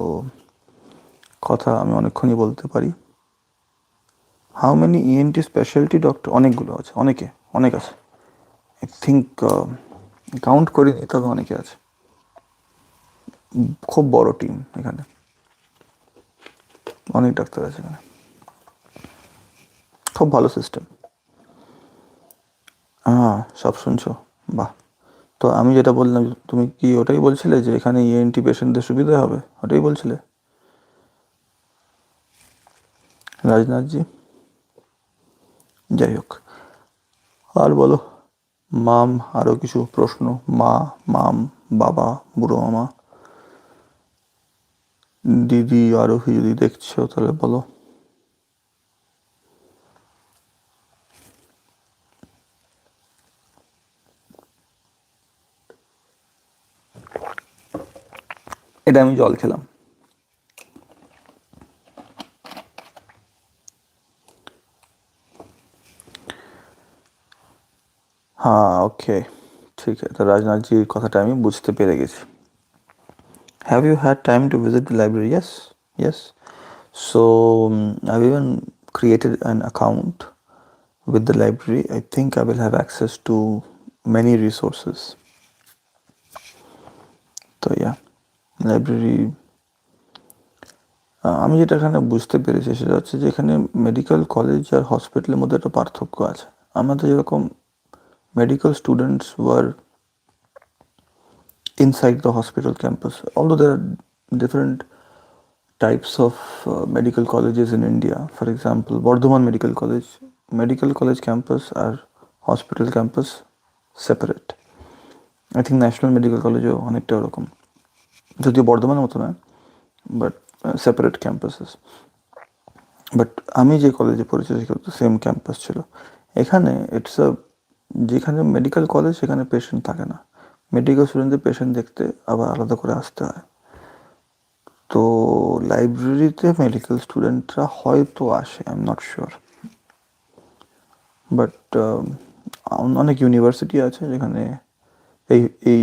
কথা আমি অনেকক্ষণই বলতে পারি। How many ENT speciality doctor? অনেকগুলো আছে, অনেক আছে। আই থিঙ্ক কাউন্ট করিনি, তবে অনেকে আছে। খুব বড় টিম এখানে, অনেক ডাক্তার আছে এখানে, খুব ভালো সিস্টেম। হ্যাঁ, সব শুনছো? বাহ। তো আমি যেটা বললাম, তুমি কি ওটাই বলছিলে যে এখানে ইএনটি পেশেন্টদের সুবিধা হবে? ওটাই বলছিলে রাজনাথজি? যাই হোক, আর বলো মাম, আরও কিছু প্রশ্ন? মাম, বাবা, বুড়ো মামা, দিদি আরোহী যদি দেখছো তাহলে বলো। এটা আমি জল খেলাম। হ্যাঁ, ওকে, ঠিক আছে। তো রাজনাথজির কথাটা আমি বুঝতে পেরে গেছি। Have you had time to visit the library? Yes, yes. So I've even created an account with the library. I think I will have access to many resources. তো ইয়া, লাইব্রেরি, আমি যেটা এখানে বুঝতে পেরেছি সেটা হচ্ছে যে এখানে মেডিকেল কলেজ আর হসপিটালের মধ্যে একটা পার্থক্য আছে। আমাদের যেরকম medical students were inside the hospital campus, although there are different types of medical colleges in India. For example, Bardhaman Medical College campus আর hospital campus separate. I think National Medical College অনেকটা ওরকম, যদিও বর্ধমানের মতো না, but separate campuses. But আমি যে কলেজে পড়েছি সেখানে তো সেম ক্যাম্পাস ছিল। এখানে ইটস আ, যেখানে মেডিকেল কলেজ সেখানে পেশেন্ট থাকে না, মেডিকেল স্টুডেন্টদের পেশেন্ট দেখতে আবার আলাদা করে আসতে হয়। তো লাইব্রেরিতে মেডিকেল স্টুডেন্টরা হয়তো আসে, I am not sure. But অনেক ইউনিভার্সিটি আছে যেখানে এই এই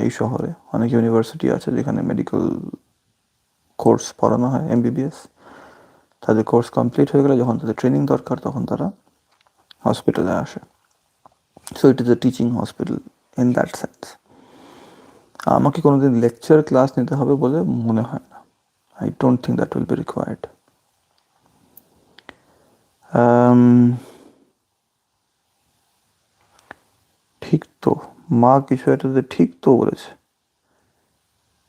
এই শহরে অনেক ইউনিভার্সিটি আছে যেখানে মেডিকেল কোর্স পড়ানো হয়, এমবিবিএস। তাদের কোর্স কমপ্লিট হয়ে গেলে যখন তাদের ট্রেনিং দরকার তখন তারা হসপিটালে আসে। So it is a teaching hospital in that sense. আমাকে কোনোদিন লেকচার ক্লাস নিতে হবে বলে মনে হয় না। I don't think that will be required. ঠিক তো, মা কিছু একটাতে ঠিক তো বলেছে।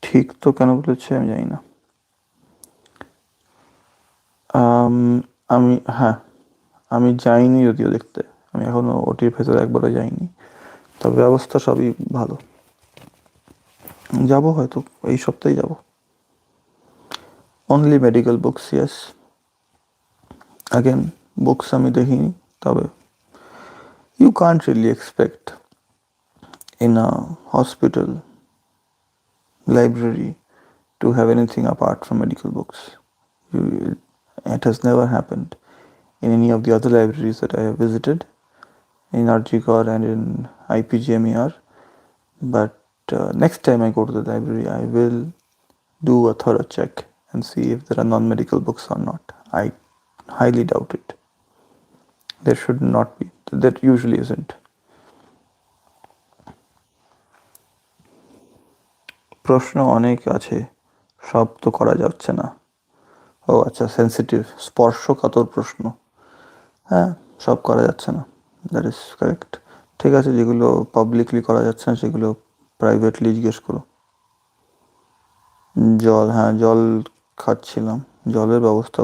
ঠিক তো কেন বলেছে আমি জানি না। আমি, হ্যাঁ, আমি যাইনি যদিও দেখতে, আমি এখনো ওটির ভেতরে একবারও যাইনি, তবে ব্যবস্থা সবই ভালো। যাব হয়তো এই সপ্তাহে যাব। Only medical books, yes. Again books আমি দেখিনি, তবে you can't really expect in a hospital library to have anything apart from medical books. It has never happened in any of the other libraries that I have visited in RGCOR and in IPGMER. But next time I go to the library, I will do a thorough check and see if there are non-medical books or not. I highly doubt it. There should not be. That usually isn't. প্রশ্ন অনেক আছে, সব তো করা যাচ্ছে না। ও আচ্ছা, sensitive স্পর্শকাতর প্রশ্ন, হ্যাঁ সব করা যাচ্ছে না, দ্যাট ইজ কারেক্ট। ঠিক আছে, যেগুলো পাবলিকলি করা যাচ্ছে না সেগুলো প্রাইভেটলি জিজ্ঞেস করো। জল, হ্যাঁ জল খাচ্ছিলাম। জলের ব্যবস্থা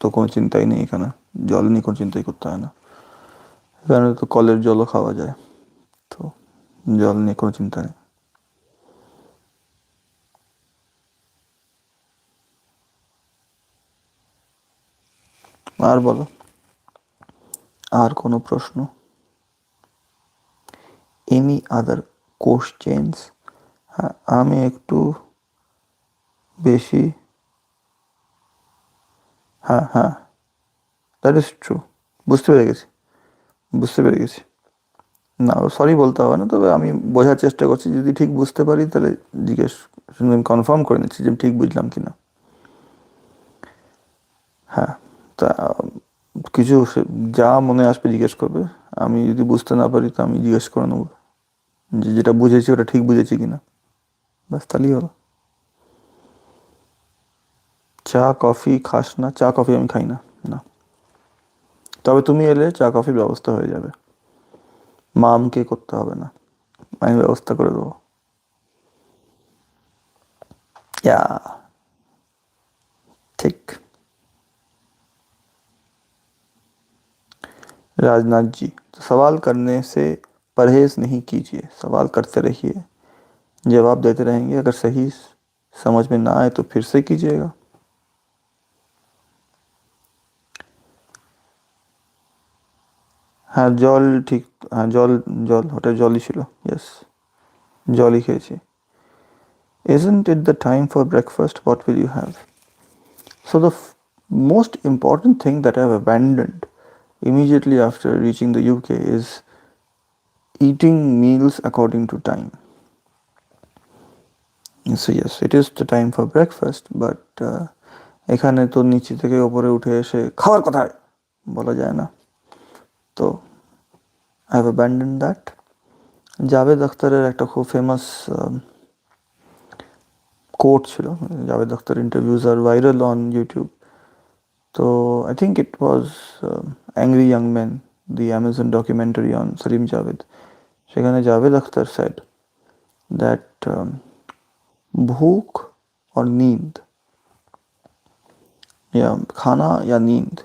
তো কোনো চিন্তাই নেই এখানে, জল নিয়ে কোনো চিন্তাই করতে হয় না। এখানে তো কলের জলও খাওয়া যায়, তো জল নিয়ে কোনো চিন্তা নেই। আর বলো, আর কোনো প্রশ্ন? Any other questions? হ্যাঁ, আমি একটু বেশি, হ্যাঁ হ্যাঁ, দ্যাট ইজ ট্রু। বুঝতে পেরে গেছি, বুঝতে পেরে গেছি। না, সরি বলতে হবে না, তবে আমি বোঝার চেষ্টা করছি, যদি ঠিক বুঝতে পারি তাহলে জিজ্ঞেস, শুনে আমি কনফার্ম করে নিচ্ছি যে আমি ঠিক বুঝলাম কি না। হ্যাঁ, তা কিছু যা মনে আসবে জিজ্ঞেস করবে, আমি যদি বুঝতে না পারি তো আমি জিজ্ঞেস করে নেবো যে যেটা বুঝেছি ওটা ঠিক বুঝেছি কিনা, ব্যাস তাহলেই হলো। চা কফি খাস না? চা কফি আমি খাই না, না। তবে তুমি এলে চা কফির ব্যবস্থা হয়ে যাবে, মামকে করতে হবে না, আমি ব্যবস্থা করে দেবো। ইয়া, ঠিক। राजनाथ जी, तो सवाल करने से परहेज नहीं कीजिए, सवाल करते रहिए, जवाब देते रहेंगे। अगर सही समझ में ना आए तो फिर से कीजिएगा। হ্যাঁ জল ঠিক, হ্যাঁ জল, জল ওটা জলই ছিল, ইয়েস জলই খেয়েছি। Isn't it the time for breakfast? What will you have? So the most important thing that I've abandoned immediately after reaching the UK is eating meals according to time. So yes, it is the time for breakfast, but এখানে তো নিচে থেকে ওপরে উঠে এসে খাওয়ার কোথায় বলা যায় না, তো I have abandon that. Javed আখতারের একটা খুব ফেমাস কোট ছিল, Javed Akhtar interviews are viral on YouTube, তো I think it was angry young man, the Amazon documentary on Salim Javed. সেখানে জাভেদ আখতার সেড দ্যাট भूख और नींद या खाना या नींद,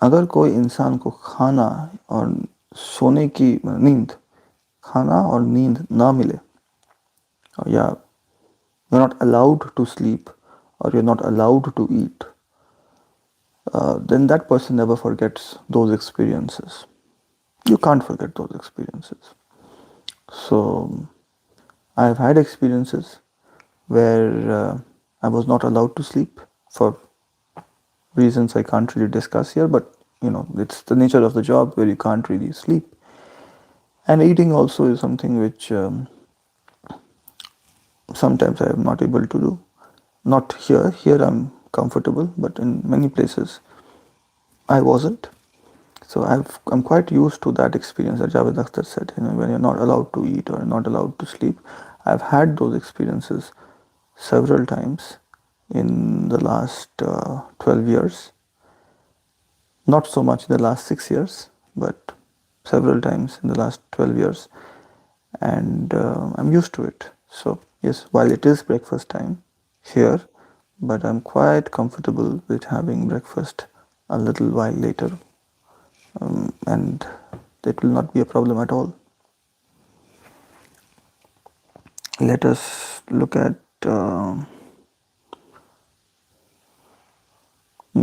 अगर कोई इंसान को खाना और सोने की नींद, खाना और नींद ना मिले, या you're not allowed to sleep or you're not allowed to eat, then that person never forgets those experiences. You can't forget those experiences. So I've had experiences where I was not allowed to sleep for reasons I can't really discuss here, but you know, it's the nature of the job where you can't really sleep. And eating also is something which sometimes I am not able to do. Not here. Here I'm comfortable, but in many places I wasn't. So I'm quite used to that experience that Javed Akhtar said, you know, when you're not allowed to eat or not allowed to sleep. I've had those experiences several times in the last 12 years. Not so much in the last 6 years, but several times in the last 12 years. And I'm used to it. So yes, while it is breakfast time here, but I'm quite comfortable with having breakfast a little while later. And that will not be a problem at all. Let us look at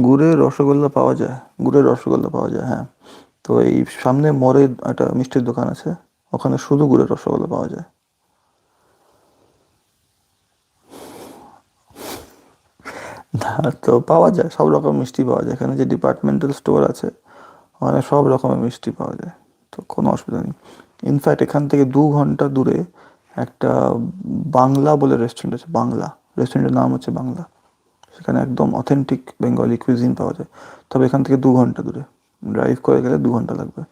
গুড়ের রসগোল্লা পাওয়া যায়, গুড়ের রসগোল্লা পাওয়া যায়, হ্যাঁ। তো এই সামনে মোড়ে একটা মিষ্টির দোকান আছে, ওখানে শুধু গুড়ের রসগোল্লা পাওয়া যায়। না, তো পাওয়া যায়, সব রকম মিষ্টি পাওয়া যায় এখানে, যে ডিপার্টমেন্টাল স্টোর আছে ওখানে সব রকমের মিষ্টি পাওয়া যায়, তো কোনো অসুবিধা নেই। ইনফ্যাক্ট এখান থেকে 2 ঘন্টা দূরে একটা বাংলা বলে রেস্টুরেন্ট আছে, বাংলা রেস্টুরেন্টের নাম হচ্ছে বাংলা, সেখানে একদম অথেন্টিক বেঙ্গলি কুইজিন পাওয়া যায়। তবে এখান থেকে 2 ঘন্টা দূরে, ড্রাইভ করে গেলে 2 ঘন্টা লাগবে।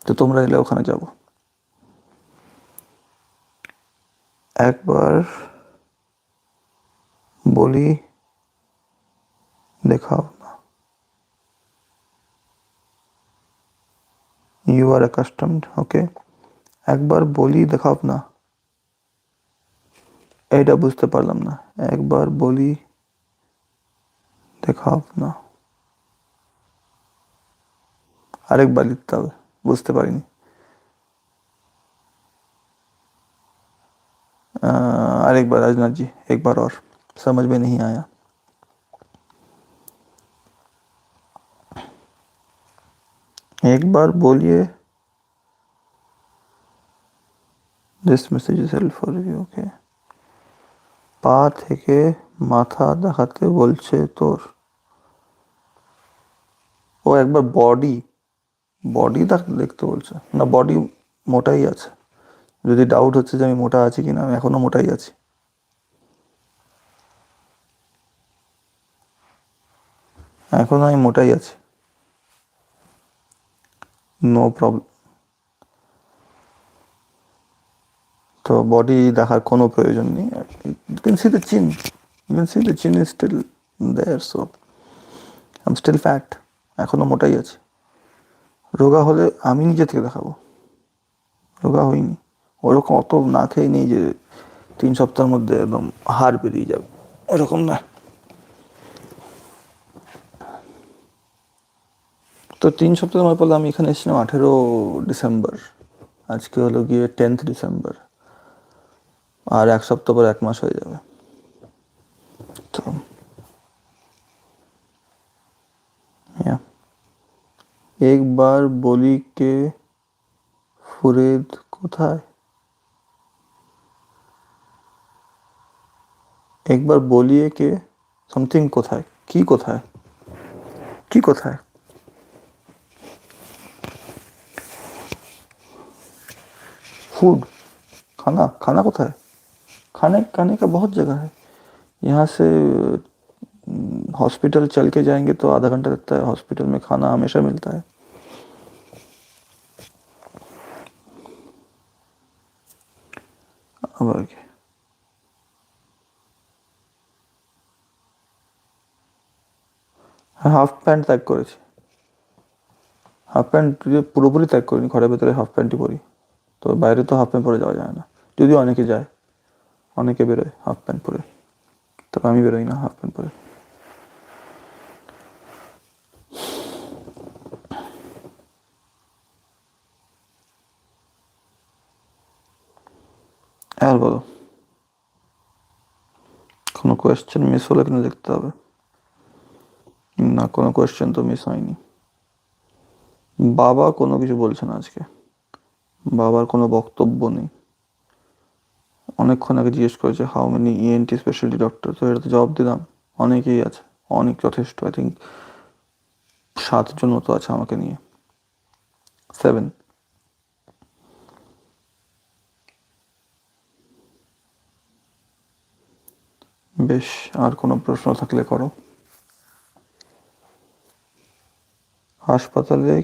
তো তোমরা এলে ওখানে যাবো। একবার বলি দেখাও না, ইউ আর অ্যাকাস্টমড, ওকে। একবার বলি দেখাও না, এটা বুঝতে পারলাম না। একবার বলি দেখাও না, আরেকবার লিখতে হবে, বুঝতে পারিনি। अरेक बार राजनाथ जी, एक बार और, समझ में नहीं आया। एक बार बोलिए। This message is help for you, okay. পা থেকে মাথা দেখাতে বলছে তোর, ও একবার বডি, বডি দেখতে বলছে না, বডি মোটাই আছে। যদি ডাউট হচ্ছে যে আমি মোটা আছি কিনা, আমি এখনো মোটাই আছি। এখনো আমি মোটাই আছি, নো প্রবলেম। তো বডি দেখার কোনো প্রয়োজন নেই। You can see the chin. You can see the chin is still there, so I'm still fat. এখনো মোটাই আছে। রোগা হলে আমি নিজে থেকে দেখাবো, রোগা হইনি। ওরকম অত না খেয়ে নেই যে 3 সপ্তাহের মধ্যে একদম হাড় বেরিয়ে যাবে, ওরকম না। তো 3 সপ্তাহ হওয়ার পর আমি এখানে এসেছিলাম 18 ডিসেম্বর, আজকে হলো গিয়ে 10th ডিসেম্বর। আর এক সপ্তাহ পর 1 মাস হয়ে যাবে। তো yeah. একবার বলি কে ফুরেদ কোথায়? একবার বলিয়ে কে সামথিং কোথায়? কি কোথায়? কি কোথায়? फूड, खाना, खाना कोথায়? खाने खाने का बहुत जगह है। यहाँ से हॉस्पिटल चल के जाएंगे तो आधा घंटा लगता है। हॉस्पिटल में खाना हमेशा मिलता है। আবার কি? হ্যাঁ, হাফ প্যান্ট ত্যাগ করেছি। হাফ প্যান্ট পুরোপুরি ত্যাগ করিনি, ঘরের ভেতরে হাফ প্যান্টই পরি। তো বাইরে তো হাফ প্যান্ট পরে যাওয়া যায় না, যদিও অনেকে যায়, অনেকে বেরোয় হাফ প্যান্ট পরে, তবে আমি বেরোই না হাফ প্যান্ট পরে। আর বলো, কোনো কোয়েশ্চেন মিস হলে কিনা দেখতে হবে। না, কোনো কোয়েশ্চেন তো মিস হয়নি। বাবা কোনো কিছু বলছে না আজকে, বাবার কোনো বক্তব্য নেই। অনেকক্ষণ আগে জিজ্ঞেস করেছে how many ENT speciality doctor, তো এটা তো জবাব দিলাম, অনেকেই আছে, অনেক যথেষ্ট। আই থিঙ্ক 7 জন মতো আছে আমাকে নিয়ে, 7। বেশ, আর কোনো প্রশ্ন থাকলে করো। হাসপাতালে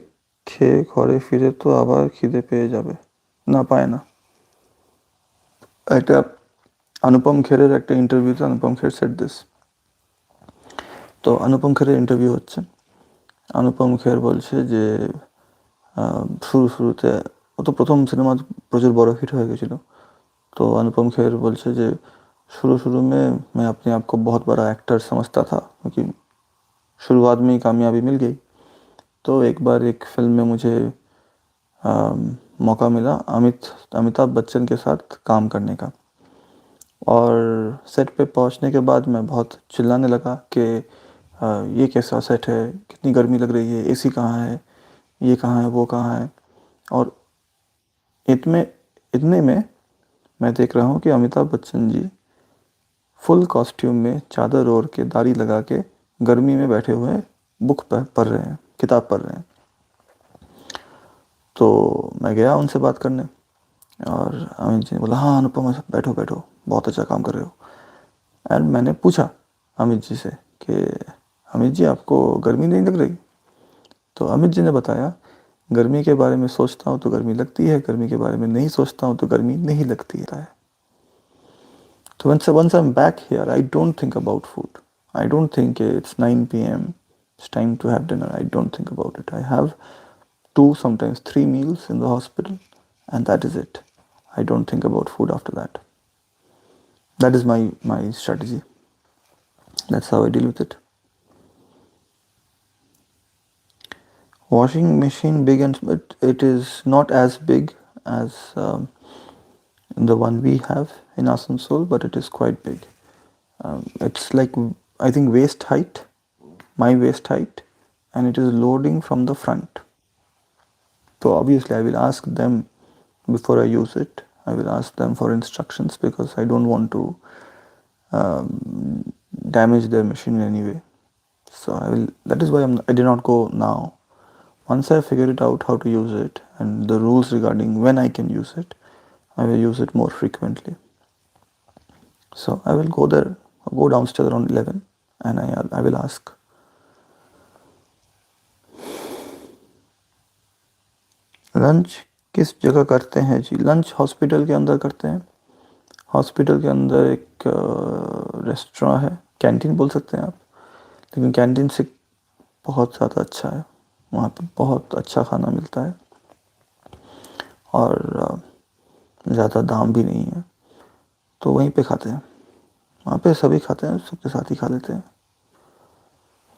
খেয়ে ঘরে ফিরে তো আবার খিদে পেয়ে যাবে। না, পায় না। একটা অনুপম খেরের একটা ইন্টারভিউতে অনুপম খের সেড দিস। তো অনুপম খেরের ইন্টারভিউ হচ্ছে, অনুপম খের বলছে যে শুরুতে ও তো প্রথম সিনেমা প্রচুর বড় হিট হয়ে গেছিল। तो अनुपम खेर बोलছে যে शुरू में मैं अपने आप को बहुत बड़ा एक्टर समझता था, क्योंकि शुरुआत में ही कामयाबी मिल गई। तो एक बार एक फिल्म में मुझे मौका मिला अमिताभ बच्चन के साथ काम करने का, और सेट पे पहुंचने के बाद मैं बहुत चिल्लाने लगा कि ये कैसा सेट है, कितनी गर्मी लग रही है, एसी कहाँ है, ये कहाँ है, वो कहाँ है। और इतने इतने में मैं देख रहा हूँ कि अमिताभ बच्चन जी फुल कॉस्ट्यूम में चादर ओढ़ के दाढ़ी लगा के गर्मी में बैठे हुए बुक पढ़ रहे हैं, किताब पढ़ रहे हैं। तो मैं गया उनसे बात करने, और अमित जी ने बोला हाँ अनुपम बैठो बैठो, बहुत अच्छा काम कर रहे हो। एंड मैंने पूछा अमित जी से कि अमित जी आपको गर्मी नहीं लग रही? तो अमित जी ने बताया गर्मी के बारे में सोचता हूँ तो गर्मी लगती है, गर्मी के बारे में नहीं सोचता हूँ तो गर्मी नहीं लगती है। So once I'm back here, I don't think about food. I don't think it's 9 p.m. It's time to have dinner. I don't think about it. I have 2, sometimes 3 meals in the hospital, and that is it. I don't think about food after that. That is my strategy. That's how I deal with it. Washing machine big, and it is not as big as the one we have in Asansol, but it is quite big. It's like, I think, waist height, my waist height, and it is loading from the front. So obviously I will ask them before I use it. I will ask them for instructions because I don't want to damage their machine in any way. So that is why I did not go now. Once I figure it out how to use it and the rules regarding when I can use it, I will use it more frequently. So I will go downstairs around 11, and I will ask. Lunch किस जगह करते हैं जी? Lunch hospital के अंदर करते हैं। Hospital के अंदर एक रेस्टोरेंट है, कैंटीन बोल सकते हैं आप, लेकिन कैंटीन से बहुत ज़्यादा अच्छा है। वहाँ पे बहुत अच्छा खाना मिलता है, और ज़्यादा दाम भी नहीं है, तो वहीं पे खाते हैं। वहाँ पे सभी खाते हैं, सबके साथ ही खा लेते हैं।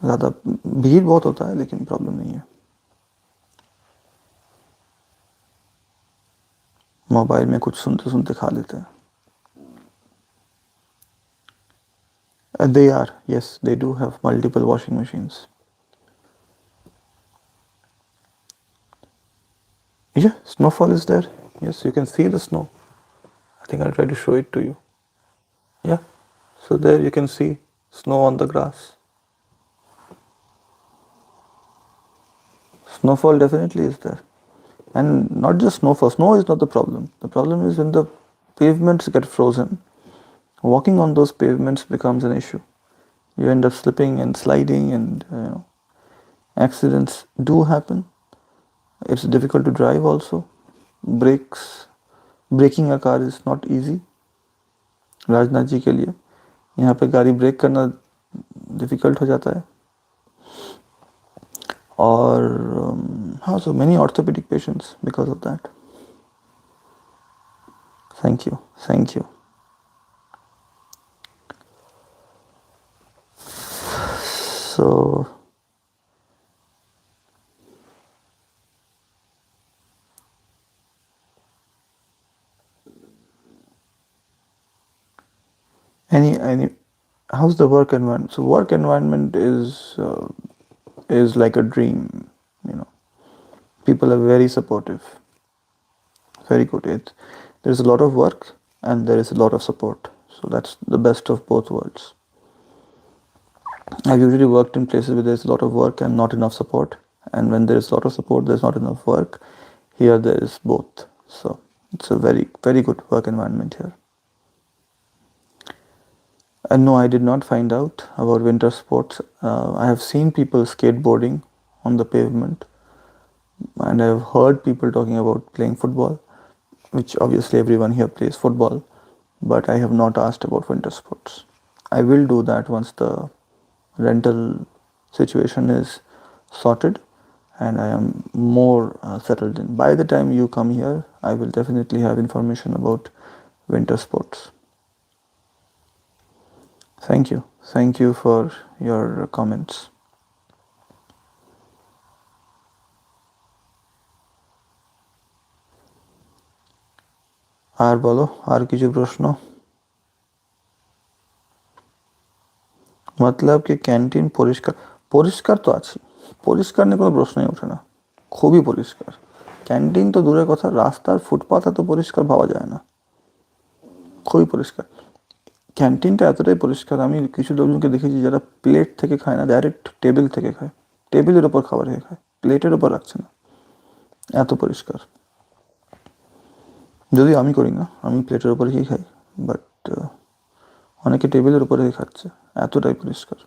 ज़्यादा भीड़ बहुत होता है, लेकिन प्रॉब्लम नहीं है। मोबाइल में कुछ सुनते सुनते खा लेते हैं। They are, yes, they do have multiple washing machines. Yeah, snowfall is there. Yes, you can see the snow. I think I'll try to show it to you. Yeah, so there you can see snow on the grass. Snowfall definitely is there. And not just snowfall, snow is not the problem. The problem is when the pavements get frozen, walking on those pavements becomes an issue. You end up slipping and sliding, and accidents do happen. It's difficult to drive also. Braking a car is not easy. Rajnath ji के लिए यहाँ पे गाड़ी break करना difficult हो जाता है. और हाँ, so many orthopedic patients because of that. Thank you. So any how's the work environment? So work environment is like a dream. You know, people are very supportive, very good. There's a lot of work and there is a lot of support. So that's the best of both worlds. I've usually worked in places where there's a lot of work and not enough support. And when there's a lot of support, there's not enough work. Here there is both. So it's a very, very good work environment here. And no, I did not find out about winter sports. I have seen people skateboarding on the pavement, and I have heard people talking about playing football, which obviously everyone here plays football, but I have not asked about winter sports. I will do that once the rental situation is sorted and I am more settled in. By the time you come here, I will definitely have information about winter sports. Thank you. Thank you for your comments. আর বলো, আর কিছু প্রশ্ন? মতলব কি canteen পরিষ্কার? পরিষ্কার তো আছে, পরিষ্কার নিয়ে কোনো প্রশ্নই ওঠে না, খুবই পরিষ্কার। ক্যান্টিন তো দূরের কথা, রাস্তার ফুটপাথ এত পরিষ্কার ভাবা যায় না, খুবই পরিষ্কার। ক্যান্টিনটা এতটাই পরিষ্কার, আমি কিছু লোকজনকে দেখেছি যারা প্লেট থেকে খায় না, ডাইরেক্ট টেবিল থেকে খায়, টেবিলের ওপর খাবার খেয়ে খায়, প্লেটের ওপর রাখছে না, এত পরিষ্কার। যদি আমি করি না, আমি প্লেটের ওপরে খেয়ে খাই, বাট অনেকে টেবিলের উপরে খাচ্ছে, এতটাই পরিষ্কার।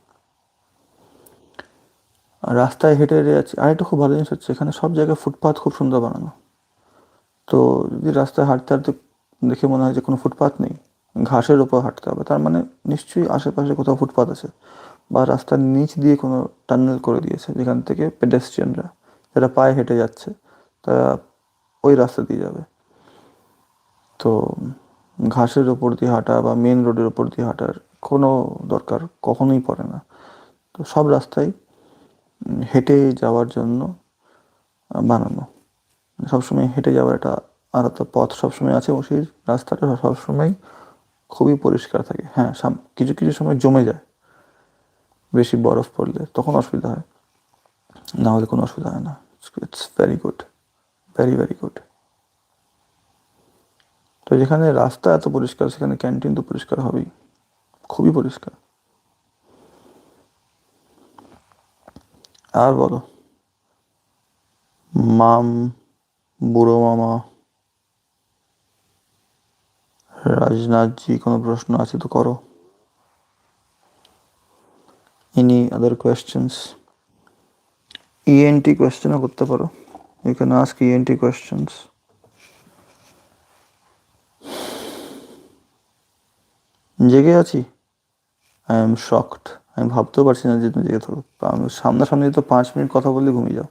আর রাস্তায় হেঁটে হেঁটে যাচ্ছি, আরেকটা খুব ভালো জিনিস হচ্ছে এখানে সব জায়গায় ফুটপাথ খুব সুন্দর বানানো। তো যদি রাস্তায় হাঁটতে হাঁটতে দেখে মনে হয় যে কোনো ফুটপাথ নেই, ঘাসের ওপর হাঁটতে হবে, তার মানে নিশ্চয়ই আশেপাশে কোথাও ফুটপাথ আছে, বা রাস্তার নিচ দিয়ে কোনো টানেল করে দিয়েছে যেখান থেকে পেডেস্ট্রিয়ানরা যারা পায়ে হেঁটে যাচ্ছে তারা ওই রাস্তা দিয়ে যাবে। তো ঘাসের ওপর দিয়ে হাঁটা বা মেন রোডের ওপর দিয়ে হাঁটার কোনো দরকার কখনোই পড়ে না। তো সব রাস্তাই হেঁটে যাওয়ার জন্য বানানো, সবসময় হেঁটে যাওয়ার একটা আলাদা পথ সবসময় আছে, এবং সেই রাস্তাটা সবসময় খুবই পরিষ্কার থাকে। হ্যাঁ, কিছু কিছু সময় জমে যায়, বেশি বরফ পড়লে তখন অসুবিধা হয়, না হলে কোনো অসুবিধা হয় না। It's very good, very very good. তো যেখানে রাস্তা এত পরিষ্কার সেখানে ক্যান্টিন তো পরিষ্কার হবেই, খুবই পরিষ্কার। আর বলো, মাম, বুড়ো মামা, রাজনাথজি, কোনো প্রশ্ন আছে তো করো। Any other questions? ইএনটি কোয়েশ্চেনও করতে পারো, you can ask ENT questions. জেগে আছি? আই এম শকড, আমি ভাবতেও পারছি না যে তুমি জেগে থাকো। আমি সামনাসামনি তো 5 মিনিট কথা বললে ঘুমিয়ে যাও।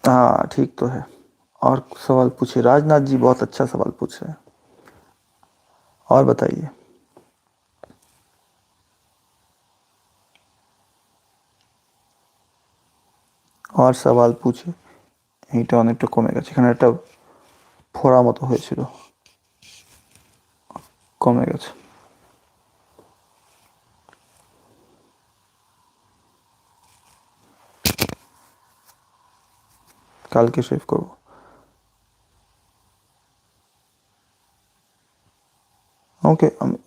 हाँ ठीक तो है। और सवाल पूछिए, राजनाथ जी बहुत अच्छा सवाल पूछ रहे हैं, और बताइए। और সওয়াল पूछिए। এইটা অনেকটা কমে গেছে, এখানে একটা ফোড়া মতো হয়েছিল। কমে গেছে। কালকে শেভ করব। ওকে, আমি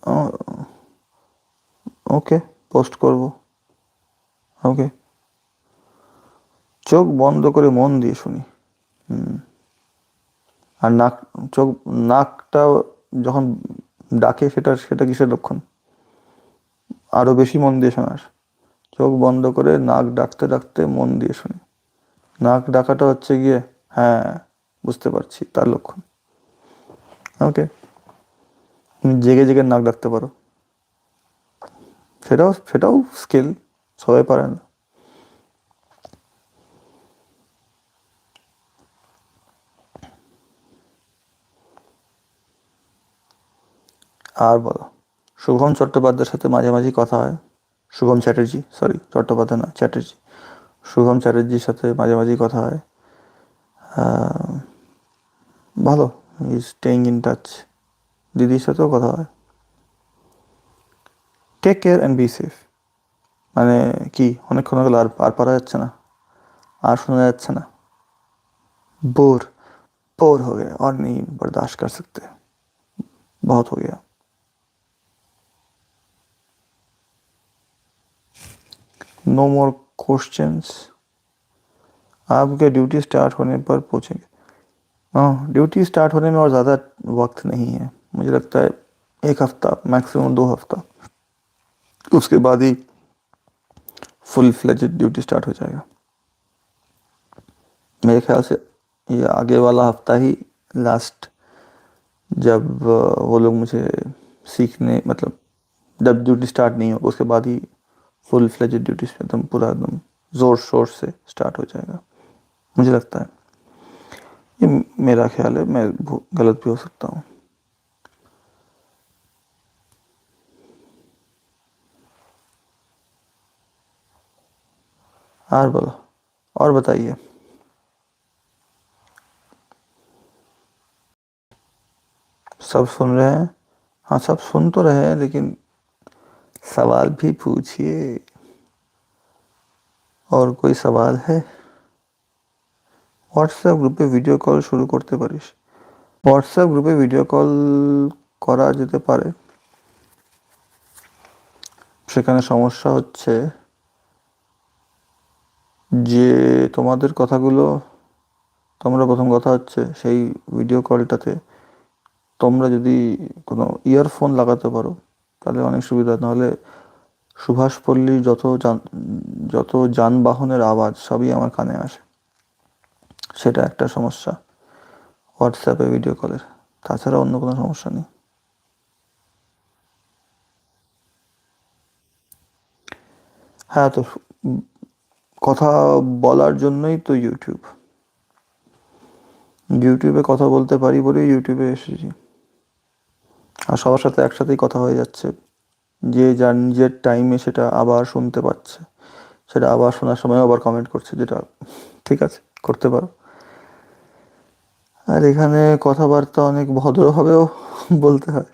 ওকে পোস্ট করব। ওকে, চোখ বন্ধ করে মন দিয়ে শুনি। আর চোখ, নাকটা যখন ডাকে সেটা সেটা কিসের লক্ষণ? আরো বেশি মন দিয়ে শোনার। চোখ বন্ধ করে নাক ডাকতে ডাকতে মন দিয়ে শুনি। নাক ডাকাটা হচ্ছে গিয়ে, হ্যাঁ বুঝতে পারছি, তার লক্ষণ। ওকে, তুমি জেগে জেগে নাক ডাকতে পারো, সেটাও সেটাও স্কিল, সবাই পারে না। আর বলো, শুভম চট্টোপাধ্যায়ের সাথে মাঝে মাঝে কথা হয়। শুভম চ্যাটার্জি, সরি চট্টোপাধ্যায় না, চ্যাটার্জি। শুভম চ্যাটার্জির সাথে মাঝে মাঝেই কথা হয়। ভালো, ইজ স্টেইং ইন টাচ। দিদির সাথেও কথা হয়। Take care and be safe. মানে কি, অনেকক্ষণ হলো, আর আর পারা যাচ্ছে না, আর শোনা যাচ্ছে না। बोर बोर हो गए और नहीं बर्दाश्त कर सकते, बहुत हो गया। No more questions. आपके ड्यूटी स्टार्ट होने पर पूछेंगे। हाँ, ड्यूटी स्टार्ट होने में और ज़्यादा वक्त नहीं है, मुझे लगता है 1 हफ्ता, मैक्सिमम 2 हफ्ता, उसके बाद ही फुल फ्लेजेड ड्यूटी स्टार्ट हो जाएगा। मेरे ख्याल से ये आगे वाला हफ्ता ही लास्ट, जब वो लोग मुझे सीखने, मतलब जब ड्यूटी स्टार्ट नहीं होगा उसके बाद ही फुल फ्लेजेड ड्यूटी एकदम पूरा एकदम ज़ोर शोर से स्टार्ट हो जाएगा, मुझे लगता है। ये मेरा ख्याल है, मैं गलत भी हो सकता हूँ। और बोलो, और बताइए। सब सुन रहे हैं? हाँ, सब सुन तो रहे हैं, लेकिन सवाल भी पूछिए। और कोई सवाल है? হোয়াটসঅ্যাপ গ্রুপে ভিডিও কল শুরু করতে পারিস। হোয়াটসঅ্যাপ গ্রুপে ভিডিও কল করা যেতে পারে, সেখানে সমস্যা হচ্ছে যে তোমাদের কথাগুলো, তোমরা প্রথম কথা হচ্ছে সেই ভিডিও কলটাতে তোমরা যদি কোনো ইয়ারফোন লাগাতে পারো তাহলে অনেক সুবিধা। নাহলে সুভাষপল্লীর যত যানবাহনের আওয়াজ সবই আমার কানে আসে, সেটা একটা সমস্যা হোয়াটসঅ্যাপে ভিডিও কলের। তাছাড়া অন্য কোনো সমস্যা নেই। হ্যাঁ, তো কথা বলার জন্যই তো ইউটিউব। ইউটিউবে কথা বলতে পারি বলেই ইউটিউবে এসেছি। আর সবার সাথে একসাথেই কথা হয়ে যাচ্ছে, যে যার নিজের টাইমে সেটা আবার শুনতে পাচ্ছে, সেটা আবার শোনার সময় আবার কমেন্ট করছে, যেটা ঠিক আছে, করতে পারো। আর এখানে কথাবার্তা অনেক ভদ্রভাবেও বলতে হয়,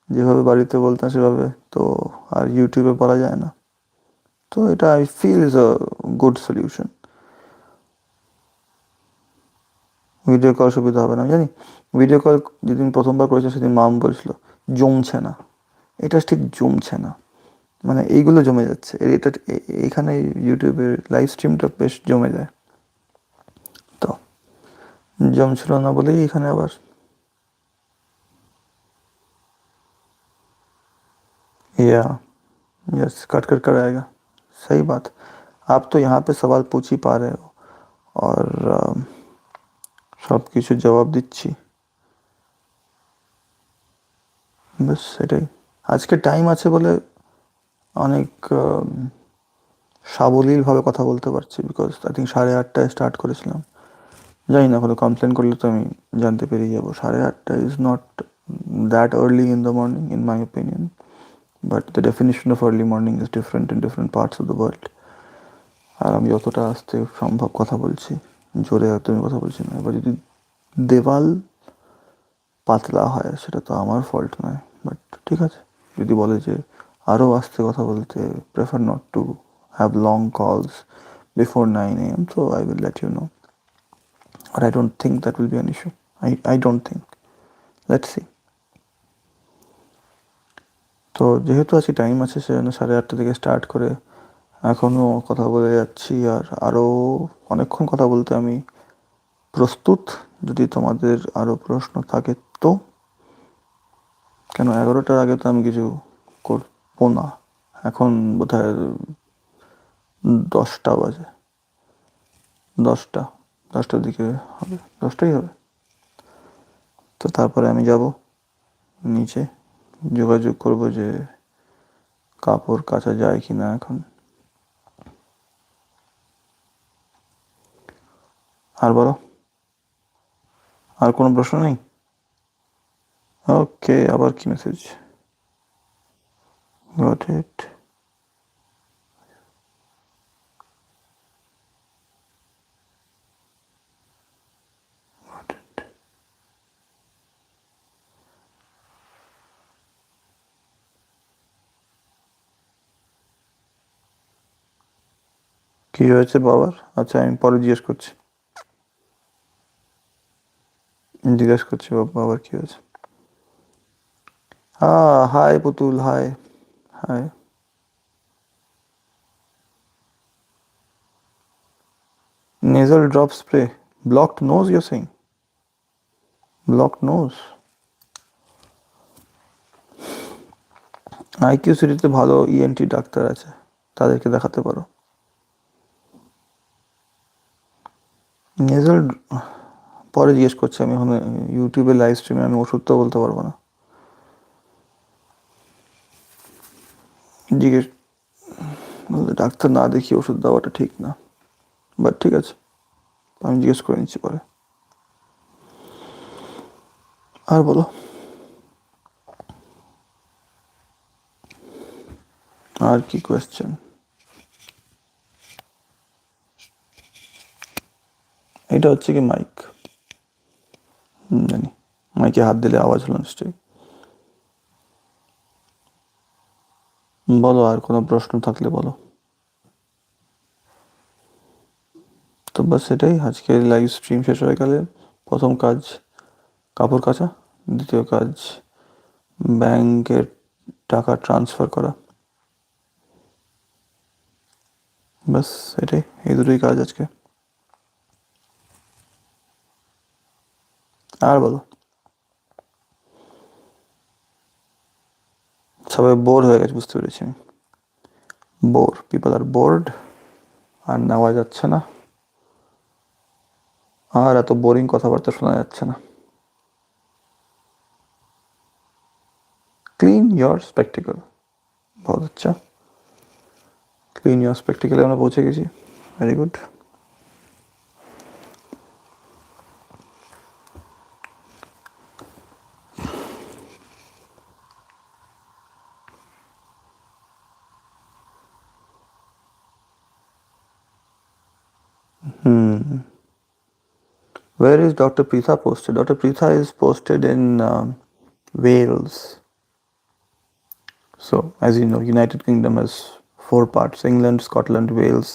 যেভাবে বাড়িতে বলতাম সেভাবে তো আর ইউটিউবে বলা যায় না। তো এটা I feel is a good solution. Video call সুবিধা হবে না আমি জানি। ভিডিও কল যেদিন প্রথমবার করেছে সেদিন মাম বলছিল জমছে না, এটা ঠিক জমছে না, মানে এইগুলো জমে যাচ্ছে। এটা এখানে ইউটিউবের লাইভ স্ট্রিমটা বেশ জমে যায়, তো জমছিল না বলেই এখানে আবার। या यस, कट कर कर आएगा। सही बात। आप तो यहाँ पे सवाल पूछ ही पा रहे हो, और সব কিছু জবাব দিচ্ছি, ব্যাস সেটাই। আজকে টাইম আছে বলে অনেক সাবলীলভাবে কথা বলতে পারছি, বিকজ আই থিঙ্ক 8:30টায় স্টার্ট করেছিলাম। জানি না, কোনো কমপ্লেন করলে তো আমি জানতে পেরে যাবো। 8:30টা is not that early in the morning in my opinion, but the definition of early morning is different in different parts of the world. আর আমি যতটা আস্তে সম্ভব কথা বলছি, জোরে একদমই কথা বলছি না। এবার যদি দেওয়াল পাতলা হয় সেটা তো আমার ফল্ট নয়, বাট ঠিক আছে, যদি বলে যে আরও আস্তে কথা বলতে, prefer not to have long কলস before 9 a.m., so I will let you know. But I don't think that will be an issue. I don't think. Let's see. তো যেহেতু আজকে টাইম আছে, সেজন্য 8:30 থেকে স্টার্ট করে এখনও কথা বলে যাচ্ছি, আর আরও অনেকক্ষণ কথা বলতে আমি প্রস্তুত, যদি তোমাদের আরও প্রশ্ন থাকে তো। কেন 11টার আগে তো আমি কিছু করবো না। এখন বোধহয় 10টা বাজে, 10টার দিকে হবে, 10টাই হবে। তো তারপরে আমি যাব নিচে, যোগাযোগ করব যে কাপড় কাচা যায় কি না এখন। আর বলো, আর কোনো প্রশ্ন নেই? ওকে, আবার কি মেসেজ? Got it. কি হয়েছে বাবার? আচ্ছা, আমি পরে জিজ্ঞেস করছি বাবার কি হয়েছে। Hi Putul, hi. Hi. Nasal drop spray. Blocked nose, you're saying? Blocked nose. IQ সিটিতে ভালো ইএনটি ডাক্তার আছে, তাদেরকে দেখাতে পারো। নেজাল পরে জিজ্ঞেস করছি আমি, এখন ইউটিউবে লাইভ স্ট্রিমে আমি ওষুধ তো বলতে পারবো না। জিজ্ঞেস ডাক্তার না দেখি ওষুধ দেওয়াটা ঠিক না, বাট ঠিক আছে, আমি জিজ্ঞেস করে নিচ্ছি পরে। আর বলো, আর কি কোয়েশ্চেন? এটা হচ্ছে কি মাইক, জানি মাইকে হাত দিলে আওয়াজ হলো নিশ্চয়ই। বলো, আর কোনো প্রশ্ন থাকলে বলো। তো বাস এটাই, আজকের লাইভ স্ট্রিম শেষ হয়ে গেলে প্রথম কাজ কাপড় কাচা, দ্বিতীয় কাজ ব্যাংকের টাকা ট্রান্সফার করা। ব্যাস এটাই, এই দুটোই কাজ আজকে। আর বলো, সবাই বোর হয়ে গেছে, বুঝতে পেরেছি আমি। বোর, পিপল আর বোর্ড, আর নেওয়া যাচ্ছে না, আর এত বোরিং কথাবার্তা শোনা যাচ্ছে না। ক্লিন ইয়োর স্পেকটিকল, বহুত আচ্ছা। ক্লিন ইয়োর স্পেকটিকলে আমরা পৌঁছে গেছি, very good. Where is Dr. Pritha posted? Dr. Pritha is posted in Wales. So, as you know, United Kingdom has 4 parts: England, Scotland, Wales,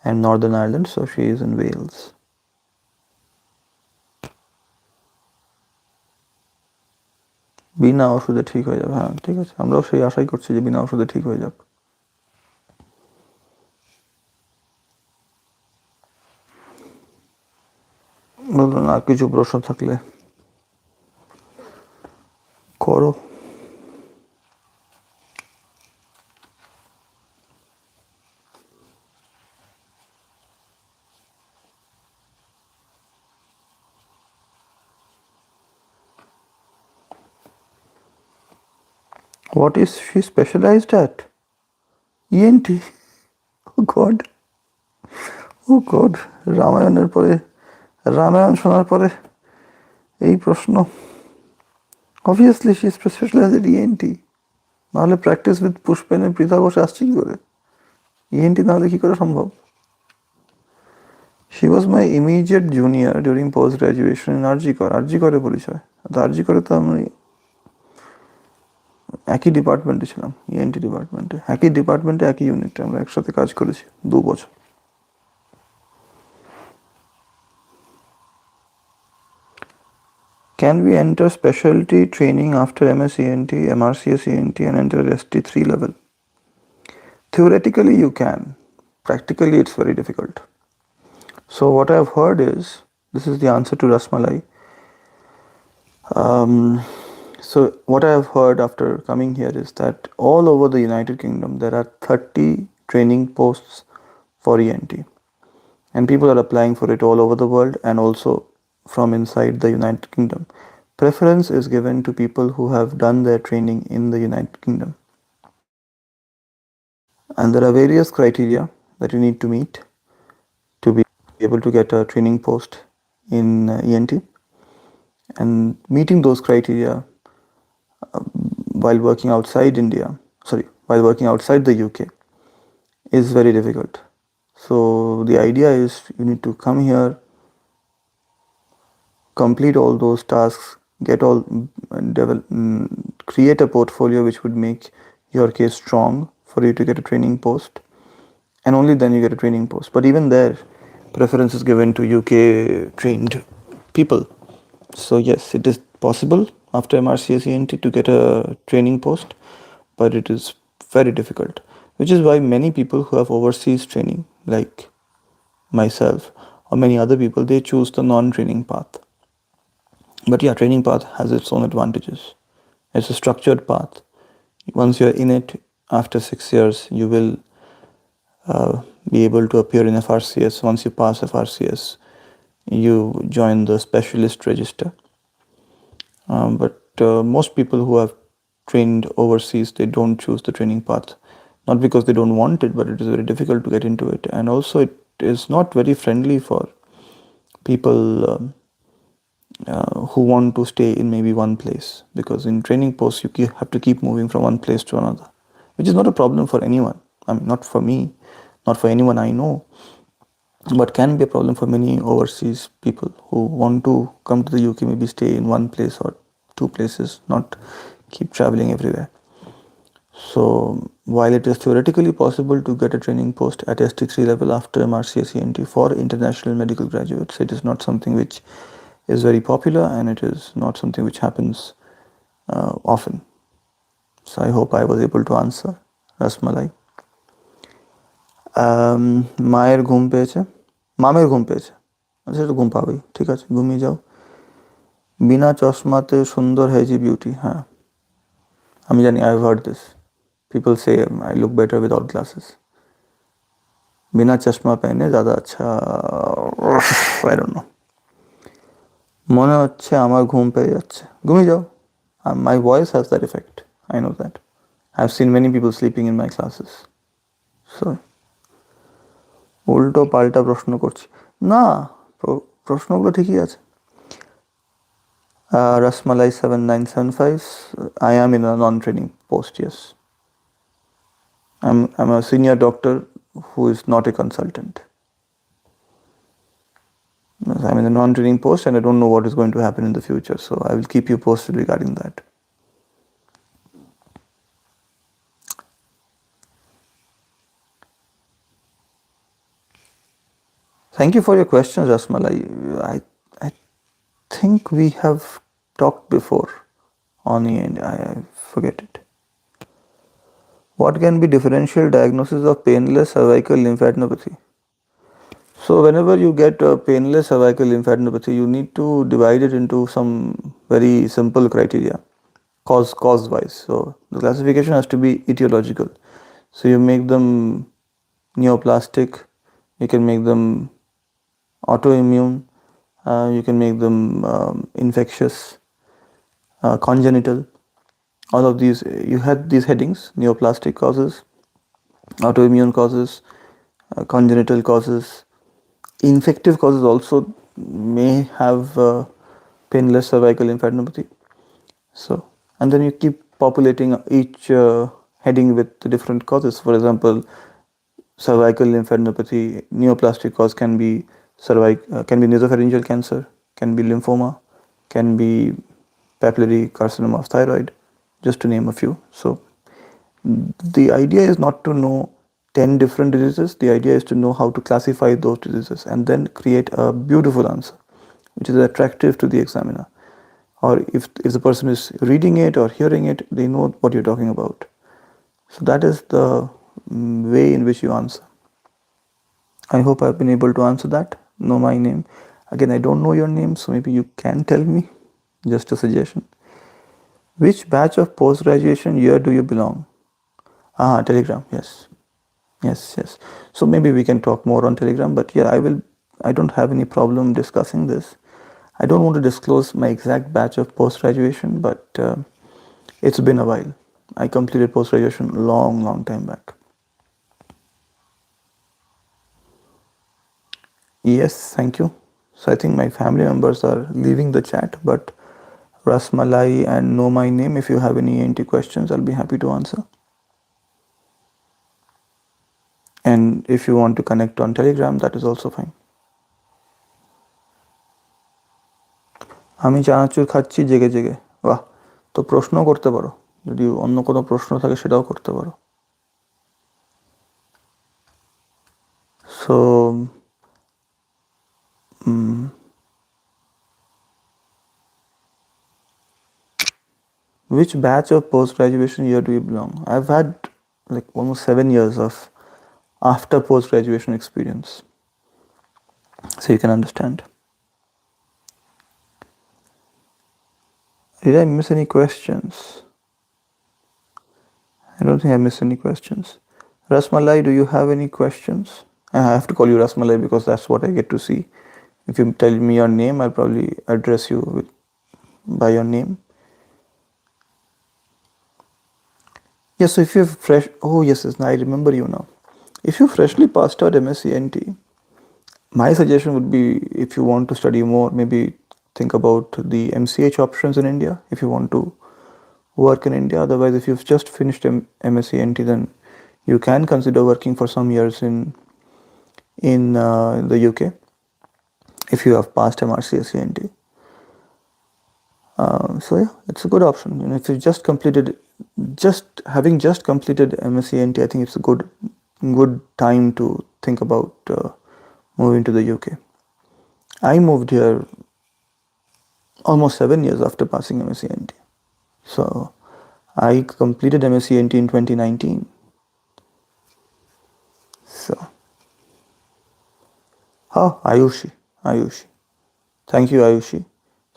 and Northern Ireland. So she is in Wales. বিনা ওষুধে ঠিক হয়ে যাবে, হ্যাঁ ঠিক আছে, আমরাও সেই আশাই করছি যে বিনা ওষুধে ঠিক হয়ে যাক। বলুন, আর কিছু প্রশ্ন থাকলে করো। What is she specialized at? ENT? Oh God. Oh God. Ramayana শোনার পরে এই প্রশ্ন। Obviously she is specialized at ENT. নাহলে প্র্যাকটিস উইথ পুষ্পেনের পৃথা ঘোষে আসছে কি করে? ইএনটি নাহলে কি করে সম্ভব? She was my immediate junior during post graduation in আরজি করে পরিচয়। তো আরজি করে তো আমি একই ডিপার্টমেন্টে ছিলাম, ইএনটি ডিপার্টমেন্টে, একই ডিপার্টমেন্টে একই ইউনিটে আমরা একসাথে কাজ করেছি 2 বছর। Can we enter specialty training after MS ENT, MRCS ENT and enter ST3 level? Theoretically you can. Practically it's very difficult. So what I've heard is, this is the answer to Rasmalai. So what I have heard after coming here is that all over the United Kingdom there are 30 training posts for ENT, and people are applying for it all over the world and also from inside the United Kingdom. Preference is given to people who have done their training in the United Kingdom, and there are various criteria that you need to meet to be able to get a training post in ENT, and meeting those criteria while working outside India, while working outside the UK is very difficult. So the idea is you need to come here, complete all those tasks, create a portfolio which would make your case strong for you to get a training post, and only then you get a training post. But even there, preference is given to UK trained people. So yes, it is possible after MRCS ENT to get a training post, but it is very difficult, which is why many people who have overseas training, like myself or many other people, they choose the non-training path. But yeah, training path has its own advantages. It's a structured path. Once you're in it, after 6 years, you will be able to appear in FRCS. Once you pass FRCS, you join the specialist register. But most people who have trained overseas, they don't choose the training path, not because they don't want it, but it is very difficult to get into it, and also it is not very friendly for people who want to stay in maybe one place, because in training posts you have to keep moving from one place to another, which is not a problem for anyone. I mean, not for me, not for anyone I know, but can be a problem for many overseas people who want to come to the UK, maybe stay in one place or two places, not keep traveling everywhere. So while it is theoretically possible to get a training post at ST3 level after MRCS ENT for international medical graduates, it is not something which is very popular, and it is not something which happens often. So I hope I was able to answer Rasmalai. মায়ের ঘুম পেয়েছে, মামের ঘুম পেয়েছে, আচ্ছা সেটা ঘুম পাবেই, ঠিক আছে ঘুমিয়ে যাও। বিনা চশমাতে সুন্দর হেজি বিউটি, হ্যাঁ আমি জানি, I have heard this, people say I look better without glasses. বিনা চশমা পেনে ज़्यादा अच्छा, I don't know. মনে হচ্ছে আমার ঘুম পেয়ে যাচ্ছে, ঘুমিয়ে যাও। My voice has that effect, I know that. I've seen many people sleeping in my classes. So উল্টো পাল্টা প্রশ্ন করছি না, প্রশ্নগুলো ঠিকই আছে। Rasmalai 7975, I am in a non-training post, yes. I'm a senior doctor who is not a consultant. I'm in a non-training post and I don't know what is going to happen in the future, so I will keep you posted regarding that. Thank you for your questions, Rasmalai. I think we have talked before on the end. I forget it. What can be differential diagnosis of painless cervical lymphadenopathy? So whenever you get a painless cervical lymphadenopathy, you need to divide it into some very simple criteria, cause wise. So the classification has to be etiological. So you make them neoplastic, you can make them autoimmune, you can make them infectious, congenital. All of these, you had these headings: neoplastic causes, autoimmune causes, congenital causes. Infective causes also may have painless cervical lymphadenopathy. So, and then you keep populating each heading with the different causes. For example, cervical lymphadenopathy, neoplastic cause can be nasopharyngeal cancer, can be lymphoma, can be papillary carcinoma of thyroid, just to name a few. So the idea is not to know 10 different diseases. The idea is to know how to classify those diseases and then create a beautiful answer which is attractive to the examiner. Or if the person is reading it or hearing it, they know what you're talking about. So that is the way in which you answer. I hope I've been able to answer that. Know my name. Again, I don't know your name, so maybe you can tell me. Just a suggestion. Which batch of post-graduation year do you belong? Telegram. Yes. Yes, yes. So maybe we can talk more on Telegram, but yeah, I don't have any problem discussing this. I don't want to disclose my exact batch of post-graduation, but it's been a while. I completed post-graduation long time back. Yes, thank you. So I think my family members are leaving the chat, but Rasmalai and Know My Name, if you have any ENT questions, I'll be happy to answer. And if you want to connect on Telegram, that is also fine. আমি চানাচুর খাচ্ছি জেগে জেগে। বাহ, তো প্রশ্ন করতে পারো, যদি অন্য কোনো প্রশ্ন থাকে সেটাও করতে পারো। So which batch of post-graduation year do you belong? I've had like almost 7 years of after post-graduation experience, so you can understand. Did I miss any questions? I don't think I missed any questions. Rasmalai, do you have any questions? I have to call you Rasmalai because that's what I get to see. If you tell me your name, I'll probably address you by your name. Yes, so if you're fresh, oh yes, I remember you now. If you freshly passed out MSc NT, my suggestion would be, if you want to study more, maybe think about the MCH options in India if you want to work in India. Otherwise, if you've just finished MSc NT, then you can consider working for some years in the UK if you have passed MRCSC NT. So yeah, it's a good option. You know, if you just having just completed MSc NT, I think it's a good time to think about moving to the UK. I moved here almost 7 years after passing MSc NT. So I completed MSc NT in 2019. So, Ayushi. Thank you, Ayushi.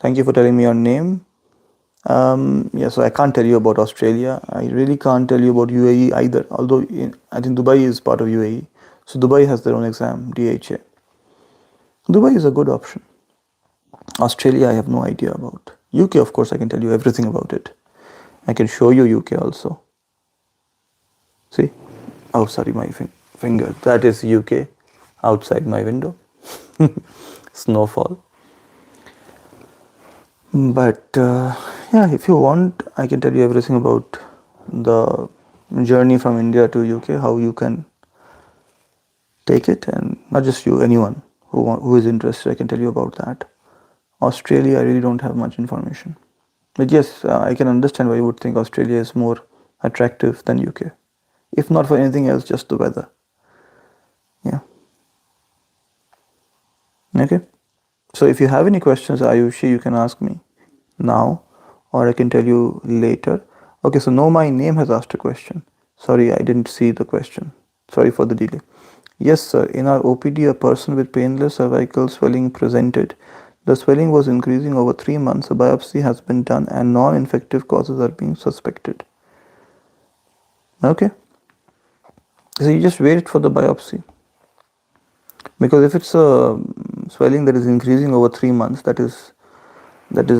Thank you for telling me your name. Yeah, so I can't tell you about Australia. I really can't tell you about UAE either, although I think Dubai is part of UAE. So Dubai has their own exam, DHA. Dubai is a good option. Australia, I have no idea about. UK, of course, I can tell you everything about it. I can show you UK also. See? Oh, sorry, my finger. That is UK outside my window. Snowfall. But yeah, if you want, I can tell you everything about the journey from India to UK, how you can take it, and not just you, anyone who is interested, I can tell you about that. Australia, I really don't have much information. But yes, I can understand why you would think Australia is more attractive than UK. If not for anything else, just the weather. Yeah. Okay. So if you have any questions, Ayushi, you can ask me now, or I can tell you later. Okay, so Know My Name has asked a question. Sorry, I didn't see the question. Sorry for the delay. Yes, sir. In our OPD, a person with painless cervical swelling presented. The swelling was increasing over 3 months. A biopsy has been done and non-infective causes are being suspected. Okay. So you just wait for the biopsy. Because if it's a swelling that is increasing over 3 months, that is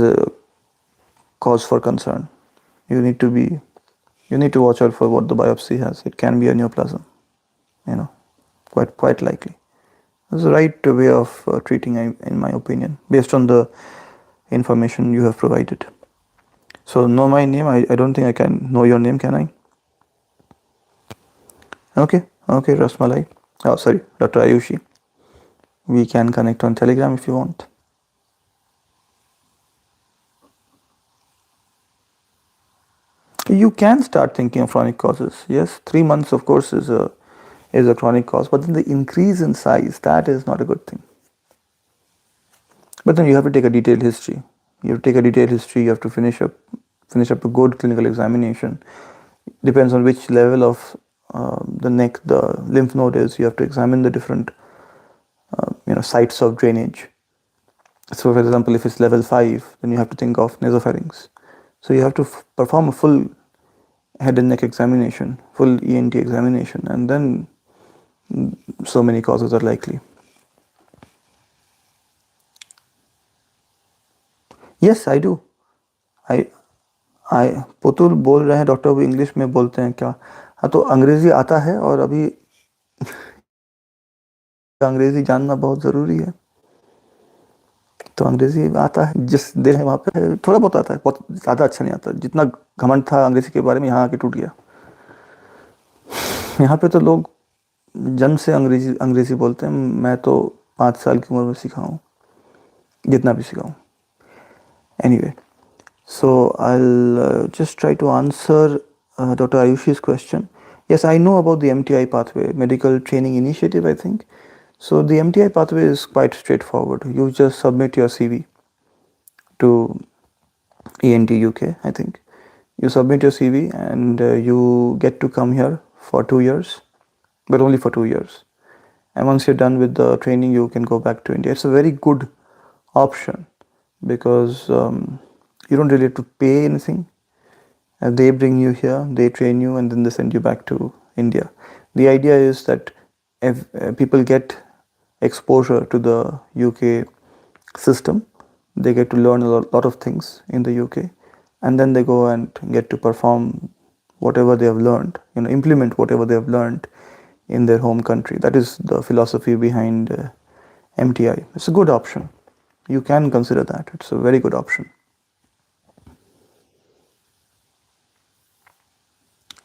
a cause for concern. You need to watch out for what the biopsy has. It can be a neoplasm, quite likely. That's the right way of treating, in my opinion, based on the information you have provided. So Know My Name, I don't think I can know your name, can I? Okay, Rasmalai. Oh, sorry, Dr. Ayushi. We can connect on Telegram if you want. You can start thinking of chronic causes. Yes, 3 months, of course, is a chronic cause, but then the increase in size, that is not a good thing. But then you have to take a detailed history. You have to take a detailed history. You have to finish up a good clinical examination. Depends on which level of the neck the lymph node is. You have to examine the different sites of drainage. So, for example, if it's level 5, then you have to think of nasopharynx. So you have to perform a full head and neck examination, full ENT examination, and then so many causes are likely. Yes, I do. I आई पुतुल बोल रहे हैं doctor, वो English में बोलते हैं क्या? हाँ, तो अंग्रेजी आता है और अभी अंग्रेजी जानना बहुत ज़रूरी है। तो अंग्रेजी आता है, जिस देर है वहाँ पे थोड़ा बहुत आता है, बहुत ज़्यादा अच्छा नहीं आता। जितना घमंड था अंग्रेजी के बारे में, यहाँ आके टूट गया। यहाँ पे तो लोग जन्म से अंग्रेजी अंग्रेजी बोलते हैं। मैं तो 5 साल की उम्र में सीखा हूँ, जितना भी सीखा हूँ। Anyway, so I'll just try to answer Dr. Ayushi's question. Yes, I know about the MTI pathway, Medical Training Initiative, I think. So the MTI pathway is quite straightforward. You just submit your CV to ENT UK, I think. You submit your CV and you get to come here for 2 years, but only for 2 years. And once you're done with the training, you can go back to India. It's a very good option because you don't really have to pay anything. They bring you here, they train you, and then they send you back to India. The idea is that if people get exposure to the UK system, they get to learn a lot of things in the UK, and then they go and get to perform whatever they have learned, implement whatever they have learned in their home country. That is the philosophy behind MTI. It's a good option. You can consider that. It's a very good option.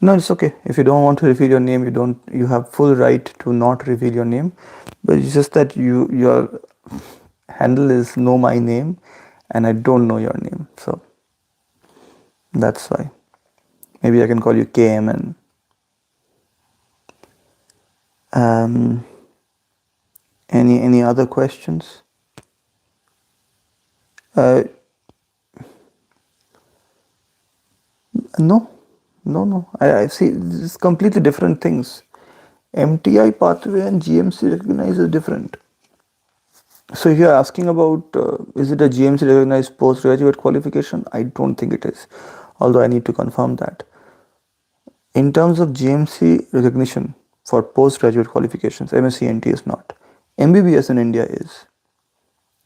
No, it's okay. If you don't want to reveal your name, you have full right to not reveal your name. But it's just that your handle is know my name and I don't know your name. So that's why. Maybe I can call you KMN. Any other questions? No. I see. It's completely different things. MTI pathway and GMC recognized is different. So if you're asking about is it a GMC recognized postgraduate qualification, I don't think it is, although I need to confirm that. In terms of GMC recognition for postgraduate qualifications, MSc NT is not. MBBS in India is.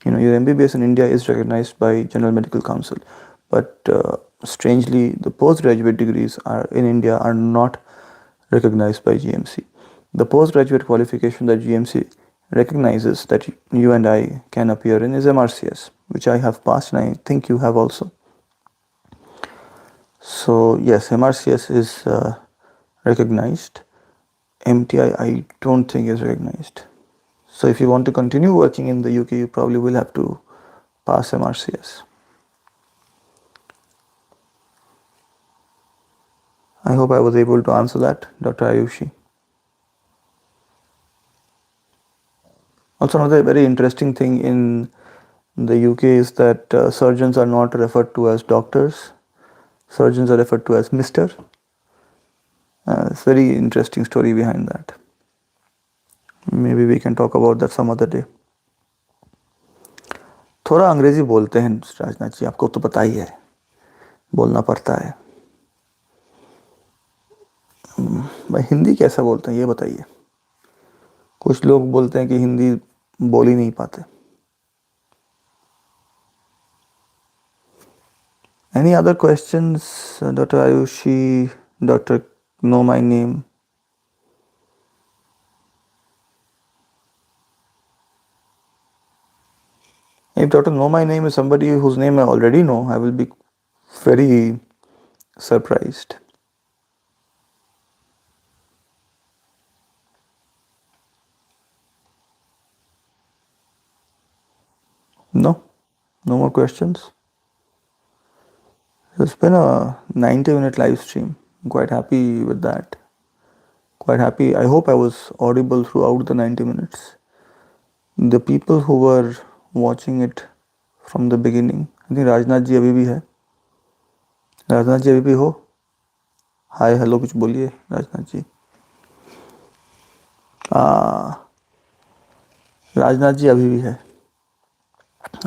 Your MBBS in India is recognized by General Medical Council, but strangely, the postgraduate degrees in India are not recognized by GMC. The postgraduate qualification that GMC recognizes that you and I can appear in is MRCS, which I have passed and I think you have also. So yes, MRCS is recognized. MTI I don't think is recognized. So if you want to continue working in the UK, you probably will have to pass MRCS. I hope I was able to answer that, Dr. Ayushi. Also, another very interesting thing in the UK is that surgeons are not referred to as doctors. Surgeons are referred to as Mr. It's a very interesting story behind that. Maybe we can talk about that some other day. थोड़ा अंग्रेजी बोलते हैं राजनाथ जी, आपको तो पता ही है, बोलना पड़ता है। भाई हिंदी कैसा बोलते हैं ये बताइए। कुछ लोग बोलते हैं कि हिंदी बोल ही नहीं पाते। Any other questions, Dr. Ayushi, Dr. Know My Name? If Dr. Know My Name is somebody whose name I already know, I will be very surprised. No more questions. It's been a 90-minute live stream. I'm quite happy with that. Quite happy. I hope I was audible throughout the 90 minutes. The people who were watching it from the beginning, I think Rajnath ji अभी भी है. राजनाथ जी अभी भी हो? Hi hello कुछ बोलिए राजनाथ जी. राजनाथ जी अभी भी है.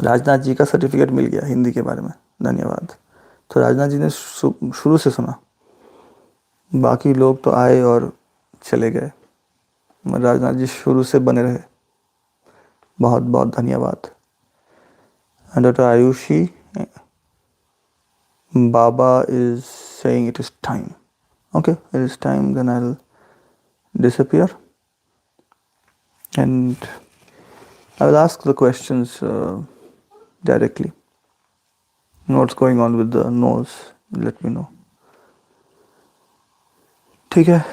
राजनाथ जी का सर्टिफिकेट मिल गया हिंदी के बारे में. धन्यवाद. तो राजनाथ जी ने शुरू से सुना. बाकी लोग तो आए और चले गए. राजनाथ जी शुरू से बने रहे. बहुत बहुत धन्यवाद. And Dr. Ayushi, Baba is saying it is time. Okay, it is time, then I'll disappear and I will ask the questions directly. What's going on with the nose? Let me know. ठीक है.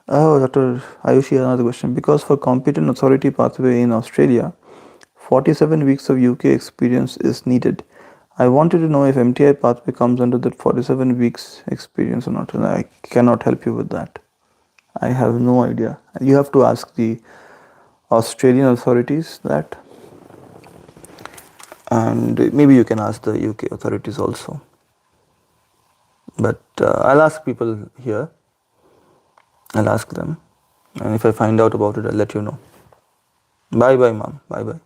Oh, Dr. Ayushi, another question. Because for competent authority pathway in Australia, 47 weeks of UK experience is needed. I wanted to know if MTI pathway comes under that 47 weeks experience or not. And I cannot help you with that. I have no idea. You have to ask the Australian authorities that. And maybe you can ask the UK authorities also. But I'll ask people here. I'll ask them. And if I find out about it, I'll let you know. Bye bye, mom. Bye bye.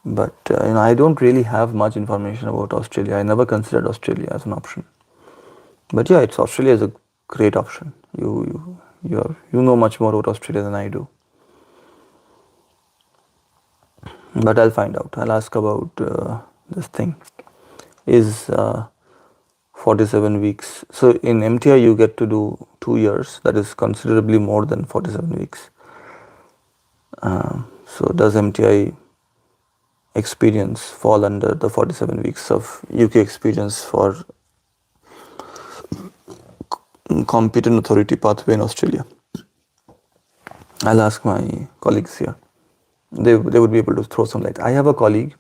But I don't really have much information about Australia. I never considered Australia as an option. But yeah, Australia is a great option. You know much more about Australia than I do. But I'll find out. I'll ask about this thing. Is 47 weeks. So in MTI you get to do 2 years. That is considerably more than 47 weeks. So does MTI experience fall under the 47 weeks of UK experience for competent authority pathway in Australia? I'll ask my colleagues here. They would be able to throw some light. I have a colleague,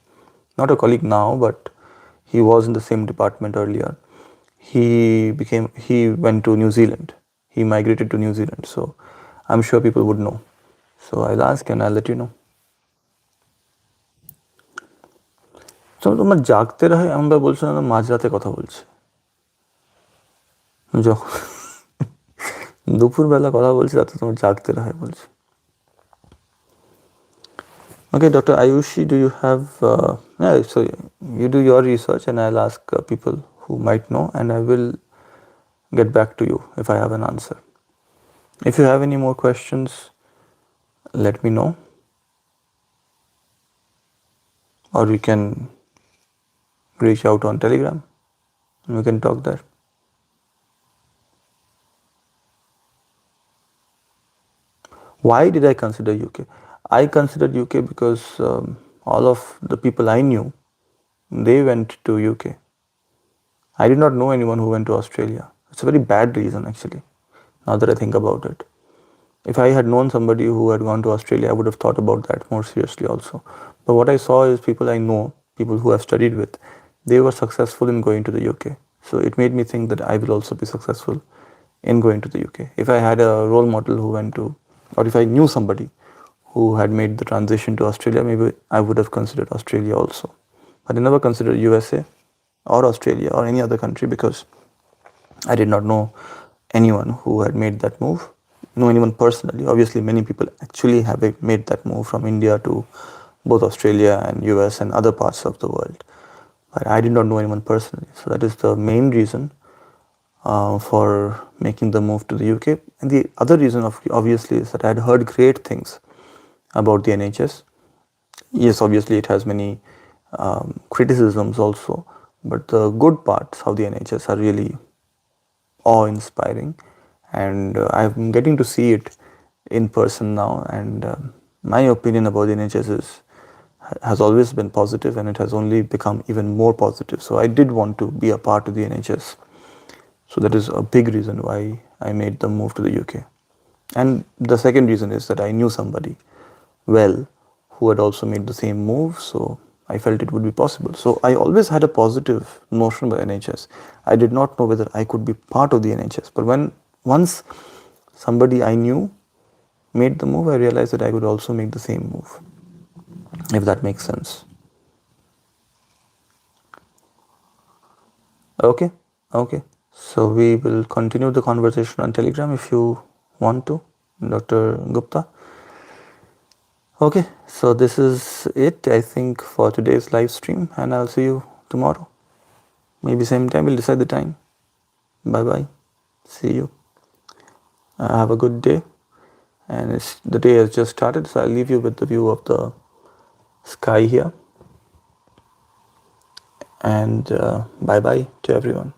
not a colleague now, but he was in the same department earlier. He went to New Zealand. He migrated to New Zealand. So I'm sure people would know. So I'll ask and I'll let you know. তো তোমার জাগতে রহে আমরা বলছো না মাঝরাতে কথা বলছে যখন দুপুরবেলা কথা বলছি তাতে তোমার জাগতে রহে বলছে. Okay, Dr. Ayushi, do you have so you do your research and I'll ask people who might know and I will get back to you if I have an answer. If you have any more questions, let me know, or we can reach out on Telegram and we can talk there. Why did I consider UK? I considered UK because all of the people I knew, they went to UK. I did not know anyone who went to Australia. It's a very bad reason actually, now that I think about it. If I had known somebody who had gone to Australia, I would have thought about that more seriously also. But what I saw is people I know, people who I've studied with, they were successful in going to the UK. So it made me think that I will also be successful in going to the UK. If I had a role model who went to, or if I knew somebody who had made the transition to Australia, maybe I would have considered Australia also. But I never considered USA or Australia or any other country because I did not know anyone who had made that move. Know anyone personally. Obviously, many people actually have made that move from India to both Australia and US and other parts of the world. But I did not know anyone personally. So that is the main reason for making the move to the UK. And the other reason, obviously, is that I had heard great things about the NHS. Yes, obviously, it has many criticisms also. But the good parts of the NHS are really awe-inspiring. And I'm getting to see it in person now. And my opinion about the NHS has always been positive and it has only become even more positive. So I did want to be a part of the NHS. So that is a big reason why I made the move to the UK. And the second reason is that I knew somebody well who had also made the same move. So I felt it would be possible. So I always had a positive notion about NHS. I did not know whether I could be part of the NHS. But once somebody I knew made the move, I realized that I could also make the same move, if that makes sense. Okay, okay. So we will continue the conversation on Telegram if you want to, Dr. Gupta. Okay, so this is it, I think, for today's live stream, and I'll see you tomorrow. Maybe same time, we'll decide the time. Bye bye. See you. Have a good day. And the day has just started, so I'll leave you with the view of the sky here. And bye bye to everyone.